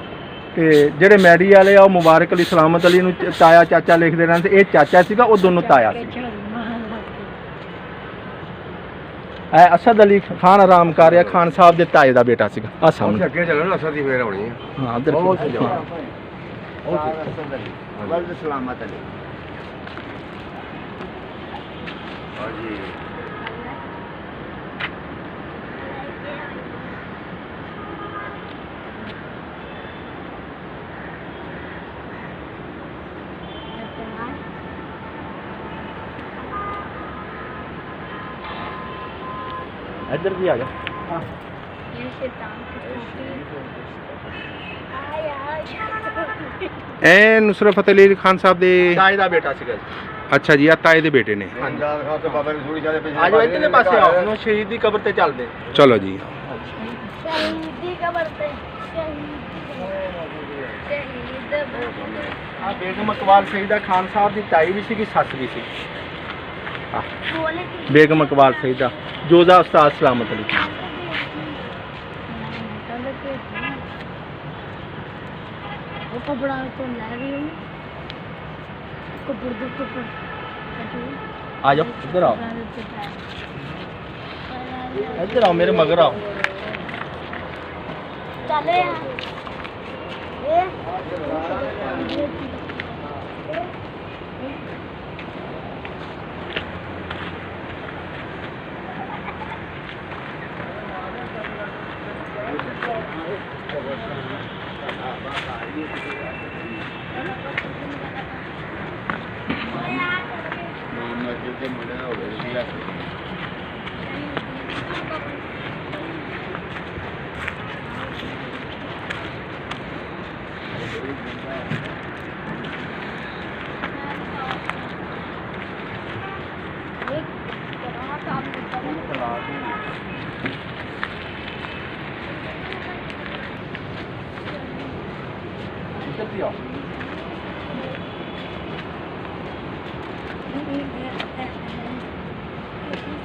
Speaker 3: ਤੇ ਜਿਹੜੇ ਮੈਡੀ ਵਾਲੇ ਆ ਉਹ ਮੁਬਾਰਕ ਅਲੀ ਸਲਾਮਤ ਅਲੀ ਨੂੰ ਤਾਇਆ ਚਾਚਾ ਲਿਖਦੇ ਰਹਿੰਦੇ, ਇਹ ਚਾਚਾ ਸੀਗਾ, ਉਹ ਦੋਨੋਂ ਤਾਇਆ ਸੀ। ਇਹ ਅਸਦ ਅਲੀ ਖਾਨ ਆਰਾਮ ਕਰ ਰਿਹਾ, ਖਾਨ ਸਾਹਿਬ ਦੇ ਤਾਏ ਦਾ ਬੇਟਾ ਸੀਗਾ। ਆ ਸਾਹਮਣੇ
Speaker 2: ਅੱਗੇ ਚੱਲੋ ਨਾ, ਅਸਰ ਦੀ ਫੇਰ ਆਉਣੀ ਹੈ।
Speaker 3: ਹਾਂ ਉਧਰ
Speaker 2: ਵਲਦ ਸਲਾਮਤ ਅਲੀ। ਹਾਂਜੀ
Speaker 3: ਇੱਧਰ ਵੀ ਆ ਜਾ।
Speaker 1: ਇਹ ਨੁਸਰਤ ਫਤਿਹ ਅਲੀ ਖਾਨ ਸਾਹਿਬ ਦੇ
Speaker 3: ਤਾਏ ਦਾ ਬੇਟਾ ਸੀਗਾ ਜੀ।
Speaker 1: ਅੱਛਾ ਜੀ, ਆ ਤਾਏ ਦੇ ਬੇਟੇ ਨੇ।
Speaker 2: ਪੰਜਾਬ ਖਾਸ ਬਾਬਾ ਨੇ ਥੋੜੀ ਜਿਆਦਾ ਪਿੱਛੇ
Speaker 3: ਆ ਜਾਓ ਇੱਧਰਲੇ ਪਾਸੇ ਆਓ, ਹੁਣ ਸ਼ਹੀਦ ਦੀ ਕਬਰ ਤੇ ਚੱਲਦੇ।
Speaker 1: ਚਲੋ ਜੀ।
Speaker 4: ਸ਼ਹੀਦੀ ਕਬਰ ਤੇ ਸ਼ਹੀਦ
Speaker 3: ਆ ਬੇਗਮ ਇਕਬਾਲ ਸਈਦਾ ਖਾਨ ਸਾਹਿਬ ਦੀ ਤਾਈ ਵੀ ਸੀਗੀ, ਸੱਸ ਵੀ ਸੀ।
Speaker 4: ਬੋਲੇ
Speaker 3: ਬੇਗਮ ਇਕਬਾਲ ਸਈਦਾ, ਜੋਜ਼ਾ ਉਸਤਾਦ ਸਲਾਮਤ ਅਲੀ ਖਾਨ।
Speaker 4: ਉਹ ਕਪੜਾ ਤੋਂ ਲੈ ਰਹੀ ਹੂੰ ਕਪੜ ਦੇ ਕਪੜ
Speaker 3: ਆ ਜਾਓ ਇੱਧਰ ਆਓ, ਇੱਧਰ ਆਓ, ਮੇਰੇ ਮਗਰ ਆਓ।
Speaker 4: ਚੱਲ ਰਿਹਾ ਇਹ
Speaker 2: ਦੇ ਮੁੰਡੇ ਹੋ ਗਏ ਸੀ ਆ।
Speaker 3: ਇੱਧਰ ਵੀ ਆਓ।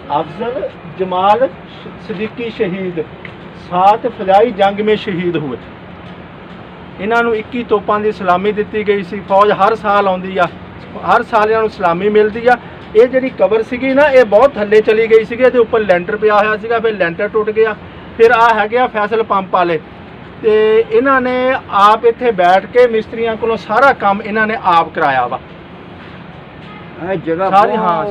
Speaker 3: अफजल जमाल सिद्दीकी शहीद 7 फजाई जंग में शहीद हुए। ਇਹਨਾਂ ਨੂੰ 21 ਤੋਪਾਂ ਦੀ ਸਲਾਮੀ ਦਿੱਤੀ ਗਈ ਸੀ। ਫੌਜ ਹਰ ਸਾਲ ਆਉਂਦੀ ਆ, ਹਰ ਸਾਲ ਇਹਨਾਂ ਨੂੰ ਸਲਾਮੀ ਮਿਲਦੀ ਆ। ਇਹ ਜਿਹੜੀ ਕਬਰ ਸੀਗੀ ਨਾ, ਇਹ ਬਹੁਤ ਥੱਲੇ ਚਲੀ ਗਈ ਸੀਗੀ, ਇਹਦੇ ਉੱਪਰ ਲੈਂਟਰ ਪਿਆ ਹੋਇਆ ਸੀਗਾ, ਫਿਰ ਲੈਂਟਰ ਟੁੱਟ ਗਿਆ। ਫਿਰ ਆ ਹੈਗੇ ਆ ਫੈਸਲ ਪੰਪ ਵਾਲੇ, ਤੇ ਇਹਨਾਂ ਨੇ ਆਪ ਇੱਥੇ ਬੈਠ ਕੇ ਮਿਸਤਰੀਆਂ ਕੋਲੋਂ ਸਾਰਾ ਕੰਮ ਇਹਨਾਂ ਨੇ ਆਪ ਕਰਾਇਆ ਵਾ।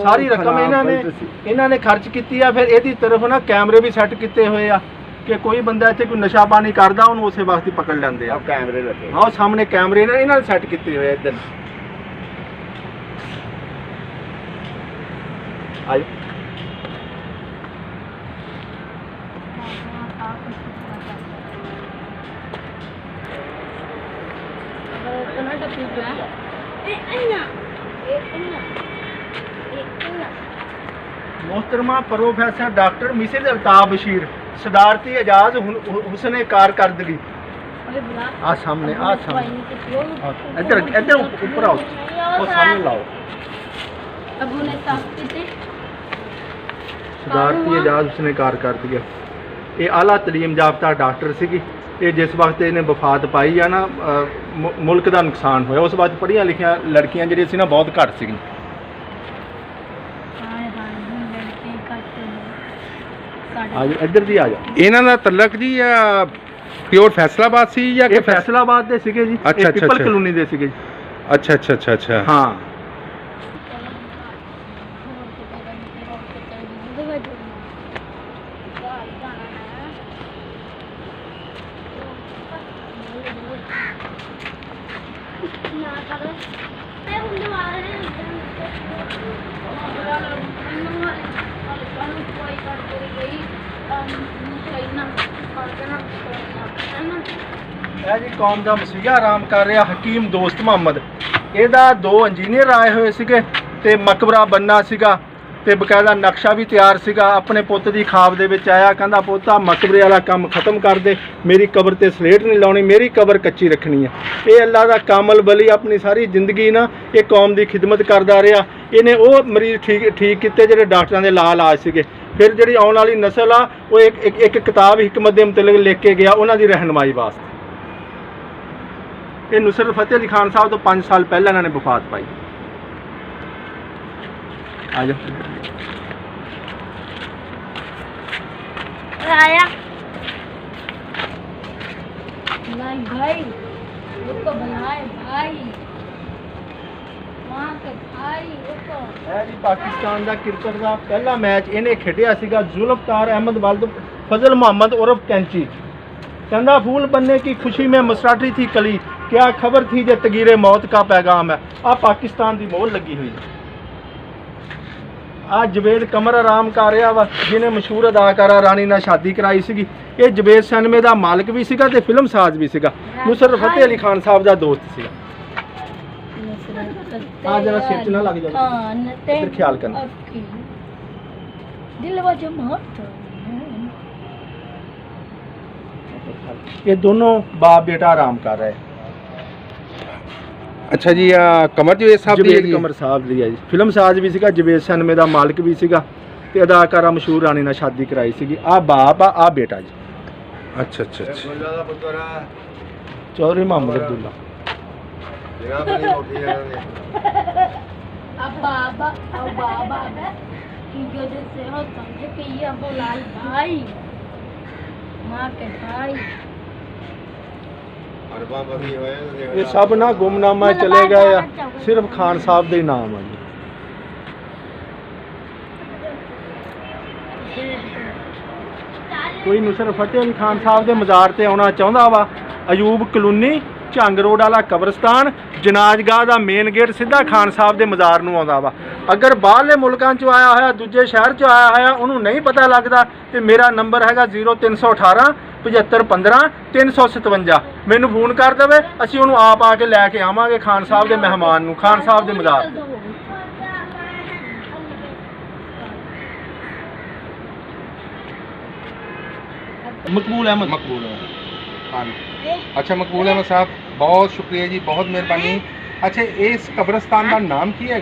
Speaker 3: ਸਾਰੀ ਰਕਮ ਇਹਨਾਂ ਨੇ ਖਰਚ ਕੀਤੀ ਆ। ਫਿਰ ਇਹਦੀ ਤਰਫ ਨਾ ਕੈਮਰੇ ਵੀ ਸੈੱਟ ਕੀਤੇ ਹੋਏ ਆ ਕਿ ਕੋਈ ਬੰਦਾ ਇੱਥੇ ਕੋਈ ਨਸ਼ਾ ਪਾਣੀ ਕਰਦਾ ਉਹਨੂੰ ਉਸੇ ਵਕਤ ਹੀ ਪਕੜ ਲੈਂਦੇ ਆ।
Speaker 2: ਕੈਮਰੇ ਲੱਗੇ,
Speaker 3: ਹਾਂ ਸਾਹਮਣੇ ਕੈਮਰੇ ਇਹਨਾਂ ਨੇ ਸੈੱਟ ਕੀਤੇ ਹੋਏ ਆ ਇੱਧਰ। ਆਇਓ मोहतरमा professor doctor Mrs Altaf Bashir सदारती एजाज हुस्न कारकर्दगी। आ सामने इधर इधर ऊपर आओ, वो सामने लाओ। सदारती एजाज हुस्न कारकर्दगी ये आला तलीम याफ्ता डॉक्टर सी। ये जिस वक्त इन्हें वफात पाई है ना, मुल्क का नुकसान होया। उस वक्त पढ़िया लिखिया लड़कियां जी सी ना बहुत घट सी। ਇੱਧਰ ਦੀ ਆ ਜਾ।
Speaker 1: ਇਹਨਾਂ ਦਾ ਤਲਕ ਜੀ ਜਾਂ ਪਿਓਰ ਫੈਸਲਾਬਾਦ ਸੀ ਜਾਂ
Speaker 3: ਇਹ ਫੈਸਲਾਬਾਦ ਦੇ ਸੀਗੇ ਜੀ।
Speaker 1: ਅੱਛਾ
Speaker 3: ਪਿੱਪਲ ਕਲੋਨੀ ਦੇ ਸੀਗੇ ਜੀ।
Speaker 1: ਅੱਛਾ
Speaker 3: ਹਾਂ ਇਹ ਜੀ ਕੌਮ ਦਾ ਮਸੀਹਾ ਆਰਾਮ ਕਰ ਰਿਹਾ ਹਕੀਮ ਦੋਸਤ ਮੁਹੰਮਦ। ਇਹਦਾ 2 ਇੰਜੀਨੀਅਰ ਆਏ ਹੋਏ ਸੀਗੇ ਤੇ ਮਕਬਰਾ ਬੰਨਾ ਸੀਗਾ ਤੇ ਬਕਾਇਦਾ ਨਕਸ਼ਾ ਵੀ ਤਿਆਰ ਸੀਗਾ। ਆਪਣੇ ਪੁੱਤ ਦੀ ਖਾਬ ਦੇ ਵਿੱਚ ਆਇਆ, ਕਹਿੰਦਾ ਪੁੱਤਾ ਮਕਬਰੇ ਵਾਲਾ ਕੰਮ ਖਤਮ ਕਰ ਦੇ, ਮੇਰੀ ਕਬਰ ਤੇ ਸਲੇਟ ਨਹੀਂ ਲਾਉਣੀ, ਮੇਰੀ ਕਬਰ ਕੱਚੀ ਰੱਖਣੀ ਹੈ। ਇਹ ਅੱਲਾ ਦਾ ਕਾਮਲ ਬਲੀ ਆਪਣੀ ਸਾਰੀ ਜ਼ਿੰਦਗੀ ਨਾ ਇਹ ਕੌਮ ਦੀ ਖਿਦਮਤ ਕਰਦਾ ਰਿਹਾ। ਇਹਨੇ ਉਹ ਮਰੀਜ਼ ਠੀਕ ਕੀਤੇ ਜਿਹੜੇ ਡਾਕਟਰਾਂ ਦੇ ਇਲਾਜ ਸੀਗੇ। ਫਿਰ ਜਿਹੜੀ ਆਉਣ ਵਾਲੀ ਨਸਲ ਆ ਉਹ ਇੱਕ ਕਿਤਾਬ ਹਿਕਮਤ ਦੇ ਮੁਤਲਕ ਲਿਖ ਕੇ ਗਿਆ ਉਹਨਾਂ ਦੀ ਰਹਿਨਮਾਈ ਵਾਸਤੇ। ਇਹ ਨੁਸਰਤ ਫਤਿਹ ਅਲੀ ਖਾਨ ਸਾਹਿਬ ਤੋਂ 5 ਸਾਲ ਪਹਿਲਾਂ ਇਹਨਾਂ ਨੇ ਵਫਾਤ ਪਾਈ। ਆ ਜਾਓ
Speaker 4: आया नहीं भाई उसको बनाए भाई वहाँ के भाई उसको।
Speaker 3: ਇਹ ਜੀ ਪਾਕਿਸਤਾਨ ਦਾ ਕ੍ਰਿਕਟ ਦਾ ਪਹਿਲਾ ਮੈਚ ਇਹਨੇ ਖੇਡਿਆ ਸੀਗਾ ਜ਼ੁਲਫਕਾਰ ਅਹਿਮਦ ਵਲਦ फजल मोहम्मद उर्फ कैंची। चंदा फूल बनने की खुशी में मुस्कुराती थी कली, क्या खबर थी जो तगीरे मौत का पैगाम है। आ पाकिस्तान की मोहर लगी हुई है। आ जवेद कमर आराम कर रहा वा, जिन्हें मशहूर अदाकारा रानी नाल शादी कराई सी। ये जवेद सिनेमे का मालिक भी सीगा ते फिल्म साज भी सीगा। नुसरत फतेह अली खान साहब का दोस्त सीगा। आ जरा सिर च ना लग जाए, इधर ख्याल करना। ये दोनों बाप बेटा आराम कर रहे हैं।
Speaker 1: अच्छा जी, कमर जवेद साहब दी
Speaker 3: जवेद कमर साहब दी है जी। फिल्म साज भी सीगा, जवेद सिनेमे का मालिक भी सीगा ते अदाकारा मशहूर रानी नाल शादी कराई सीगी। आ बाप आ बेटा जी।
Speaker 1: अच्छा अच्छा अच्छा।
Speaker 3: चौधरी मोहम्मद अब्दुल्ला।
Speaker 4: अब बाबा की वजह से हो समझे कि ये अबू लाल भाई माँ के भाई
Speaker 3: ये सब ना गुमनामा चले गए आ, सिर्फ खान साहब दे नाम है जी। कोई नुसरत फतेह अली खान साहब दे मज़ार ते आना चाहता वा, अयूब कलोनी झंग रोड वाला कब्रस्तान जनाजगाह का मेन गेट सीधा खान साहब के मज़ार नूं आउंदा वा। अगर बाहरले मुल्कां चों आया होया, दूजे शहर चों आया होया, उन्होंने नहीं पता लगता तो मेरा नंबर हैगा 0318 75 15 357। मैनू फोन कर देवे, असीं उहनूं आप आके लैके आवांगे खान साहब के मेहमान नूं, खान साहब के मज़ार। मकबूल अहमद।
Speaker 1: अच्छा मकबूल अहमद साहब, बहुत शुक्रिया जी, बहुत मेहरबानी। अच्छा, इस कब्रस्तान का नाम की है?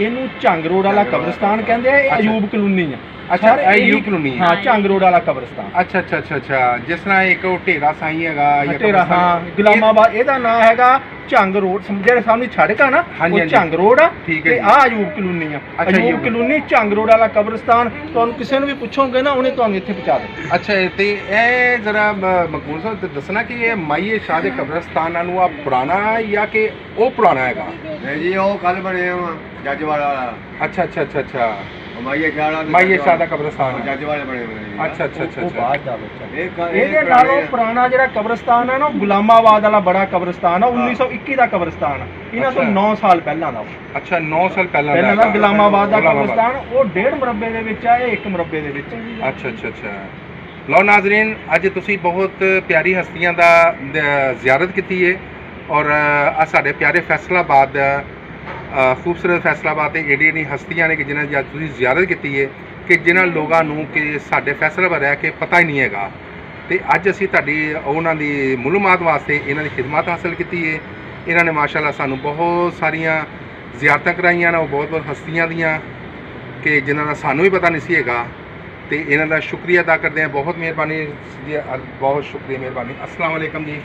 Speaker 3: इनू झंग रोड वाला कब्रस्तान कहते हैं, अयूब कलोनी है।
Speaker 1: ਅੱਛਾ,
Speaker 3: ਸਾਰੇ
Speaker 1: ਇਹ
Speaker 3: ਇਹੀ-
Speaker 1: ਯੂ ਕਲੋਨੀ ਹੈ।
Speaker 3: ਹਾਂ ਝੰਗ ਰੋਡ ਵਾਲਾ ਕਬਰਸਤਾਨ।
Speaker 1: ਅੱਛਾ ਅੱਛਾ ਅੱਛਾ ਅੱਛਾ, ਜਿਸ ਤਰ੍ਹਾਂ ਇੱਕ ਉਹ ਢੇਰਾ ਸਾਈਂ ਹੈਗਾ ਜਾਂ
Speaker 3: ਤੇਰਾ
Speaker 1: ਕਬਰਸਤਾਨ-
Speaker 3: ਹਾਂ ਗੁਲਾਮਾਬਾਦ, ਇਹਦਾ ਨਾਂ ਹੈਗਾ ਝੰਗ ਰੋਡ। ਜਿਹੜੇ ਸਾਹਮਣੇ ਸੜਕ ਆ ਨਾ
Speaker 1: ਹਾਂਜੀ,
Speaker 3: ਉਹ
Speaker 1: ਹਾਂਜੀ।
Speaker 3: ਝੰਗ ਰੋਡ ਆ
Speaker 1: ਠੀਕ ਹੈ
Speaker 3: ਤੇ
Speaker 1: ਜੀ।
Speaker 3: ਆ ਅਯੂਬ ਕਲੋਨੀ ਆ।
Speaker 1: ਅੱਛਾ,
Speaker 3: ਅਯੂਬ
Speaker 1: ਅਯੂਬ
Speaker 3: ਕਲੋਨੀ ਝੰਗ ਰੋਡ ਵਾਲਾ ਕਬਰਸਤਾਨ, ਤੁਹਾਨੂੰ ਕਿਸੇ ਨੂੰ ਵੀ ਪੁੱਛੋਗੇ ਨਾ ਉਹਨੇ ਤੁਹਾਨੂੰ ਇੱਥੇ ਪਹੁੰਚਾ ਦੇਣਾ।
Speaker 1: ਅੱਛਾ, ਤੇ ਇਹ ਜ਼ਰਾ ਮਕਬੂਲ ਸਾਹਿਬ ਦੱਸਣਾ ਕਿ ਇਹ ਮਾਈਏ ਸ਼ਾਹ ਦੇ ਕਬਰਸਤਾਨਾਂ ਨੂੰ ਆ ਪੁਰਾਣਾ ਜਾਂ ਕਿ ਉਹ ਪੁਰਾਣਾ ਹੈਗਾ?
Speaker 2: ਨਹੀਂ ਜੀ ਉਹ ਕੱਲ ਬਣੇ ਆ ਜੱਜ ਵਾਲਾ
Speaker 1: ਅੱਛਾ ਅੱਛਾ ਅੱਛਾ ਅੱਛਾ,
Speaker 2: ਮਾਈਏ ਸ਼ਾਹ ਦਾ
Speaker 1: ਮਾਈਏ ਸ਼ਾਹ ਦਾ ਕਬਰਸਤਾਨ ਹੈ।
Speaker 2: ਜੱਜ ਵਾਲੇ ਬਣੇ ਹੋਏ ਨੇ ਜੀ।
Speaker 1: ਅੱਛਾ ਅੱਛਾ ਅੱਛਾ
Speaker 3: ਉਹ
Speaker 1: ਅੱਛਾ,
Speaker 3: ਬਾਅਦ ਦਾ ਬੱਚਾ।
Speaker 2: ਇਹ
Speaker 3: ਇਹਦੇ ਨਾਲੋਂ ਪੁਰਾਣਾ ਜਿਹੜਾ ਕਬਰਸਤਾਨ ਹੈ ਨਾ ਉਹ ਗੁਲਾਮਾਬਾਦ ਵਾਲਾ ਬੜਾ ਕਬਰਸਤਾਨ ਆ, 1921 ਦਾ ਕਬਰਸਤਾਨ ਆ। ਇਹਨਾਂ ਤੋਂ
Speaker 1: ਅੱਛਾ।
Speaker 3: 9 ਸਾਲ ਪਹਿਲਾਂ ਦਾ ਉਹ।
Speaker 1: ਅੱਛਾ 9 ਸਾਲ ਪਹਿਲਾਂ
Speaker 3: ਪਹਿਲਾਂ ਦਾ
Speaker 1: ਹੈਗਾ।
Speaker 3: ਗੁਲਾਮਾਬਾਦ ਦਾ
Speaker 1: ਗੁਲਾਮਾਬਾਦ।
Speaker 3: ਕਬਰਸਤਾਨ ਉਹ 1.5 ਮੁਰੱਬੇ ਦੇ ਵਿੱਚ ਆ, ਇਹ 1 ਮੁਰੱਬੇ ਦੇ ਵਿੱਚ।
Speaker 1: ਅੱਛਾ ਅੱਛਾ ਅੱਛਾ, ਲਓ ਨਾਜ਼ਰੀਨ, ਅੱਜ ਤੁਸੀਂ ਬਹੁਤ ਪਿਆਰੀ ਹਸਤੀਆਂ ਦਾ ਜ਼ਿਆਰਤ ਕੀਤੀ ਹੈ ਔਰ ਆ ਸਾਡੇ ਪਿਆਰੇ ਫੈਸਲਾਬਾਦ ਦਾ ਖੂਬਸੂਰਤ ਫੈਸਲਾਬਾਦ ਤੇ ਏਡੀ ਏਡੀ ਹਸਤੀਆਂ ਨੇ ਕਿ ਜਿਨ੍ਹਾਂ ਦੀ ਅੱਜ ਤੁਸੀਂ ਜ਼ਿਆਰਤ ਕੀਤੀ ਹੈ, ਕਿ ਜਿਨ੍ਹਾਂ ਲੋਕਾਂ ਨੂੰ ਕਿ ਸਾਡੇ ਫੈਸਲਾਬਾਦ ਰਹਿ ਕੇ ਪਤਾ ਹੀ ਨਹੀਂ ਹੈਗਾ, ਤੇ ਅੱਜ ਅਸੀਂ ਤੁਹਾਡੀ ਉਹਨਾਂ ਦੀ ਮੁਲੂਮਾਤ ਵਾਸਤੇ ਇਹਨਾਂ ਦੀ ਖਿਦਮਤ ਹਾਸਲ ਕੀਤੀ ਹੈ। ਇਹਨਾਂ ਨੇ ਮਾਸ਼ਾਅੱਲਾ ਸਾਨੂੰ ਬਹੁਤ ਸਾਰੀਆਂ ਜ਼ਿਆਰਤਾਂ ਕਰਾਈਆਂ ਨੇ, ਉਹ ਬਹੁਤ ਬਹੁਤ ਹਸਤੀਆਂ ਦੀਆਂ ਕਿ ਜਿਨ੍ਹਾਂ ਦਾ ਸਾਨੂੰ ਵੀ ਪਤਾ ਨਹੀਂ ਸੀ ਹੈਗਾ, ਤੇ ਇਹਨਾਂ ਦਾ ਸ਼ੁਕਰੀਆ ਅਦਾ ਕਰਦੇ ਹਾਂ। ਬਹੁਤ ਮਿਹਰਬਾਨੀ ਜੀ, ਬਹੁਤ ਸ਼ੁਕਰੀਆ, ਮਿਹਰਬਾਨੀ। अस्सलाम वालेकुम जी,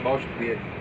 Speaker 1: बहुत शुक्रिया जी।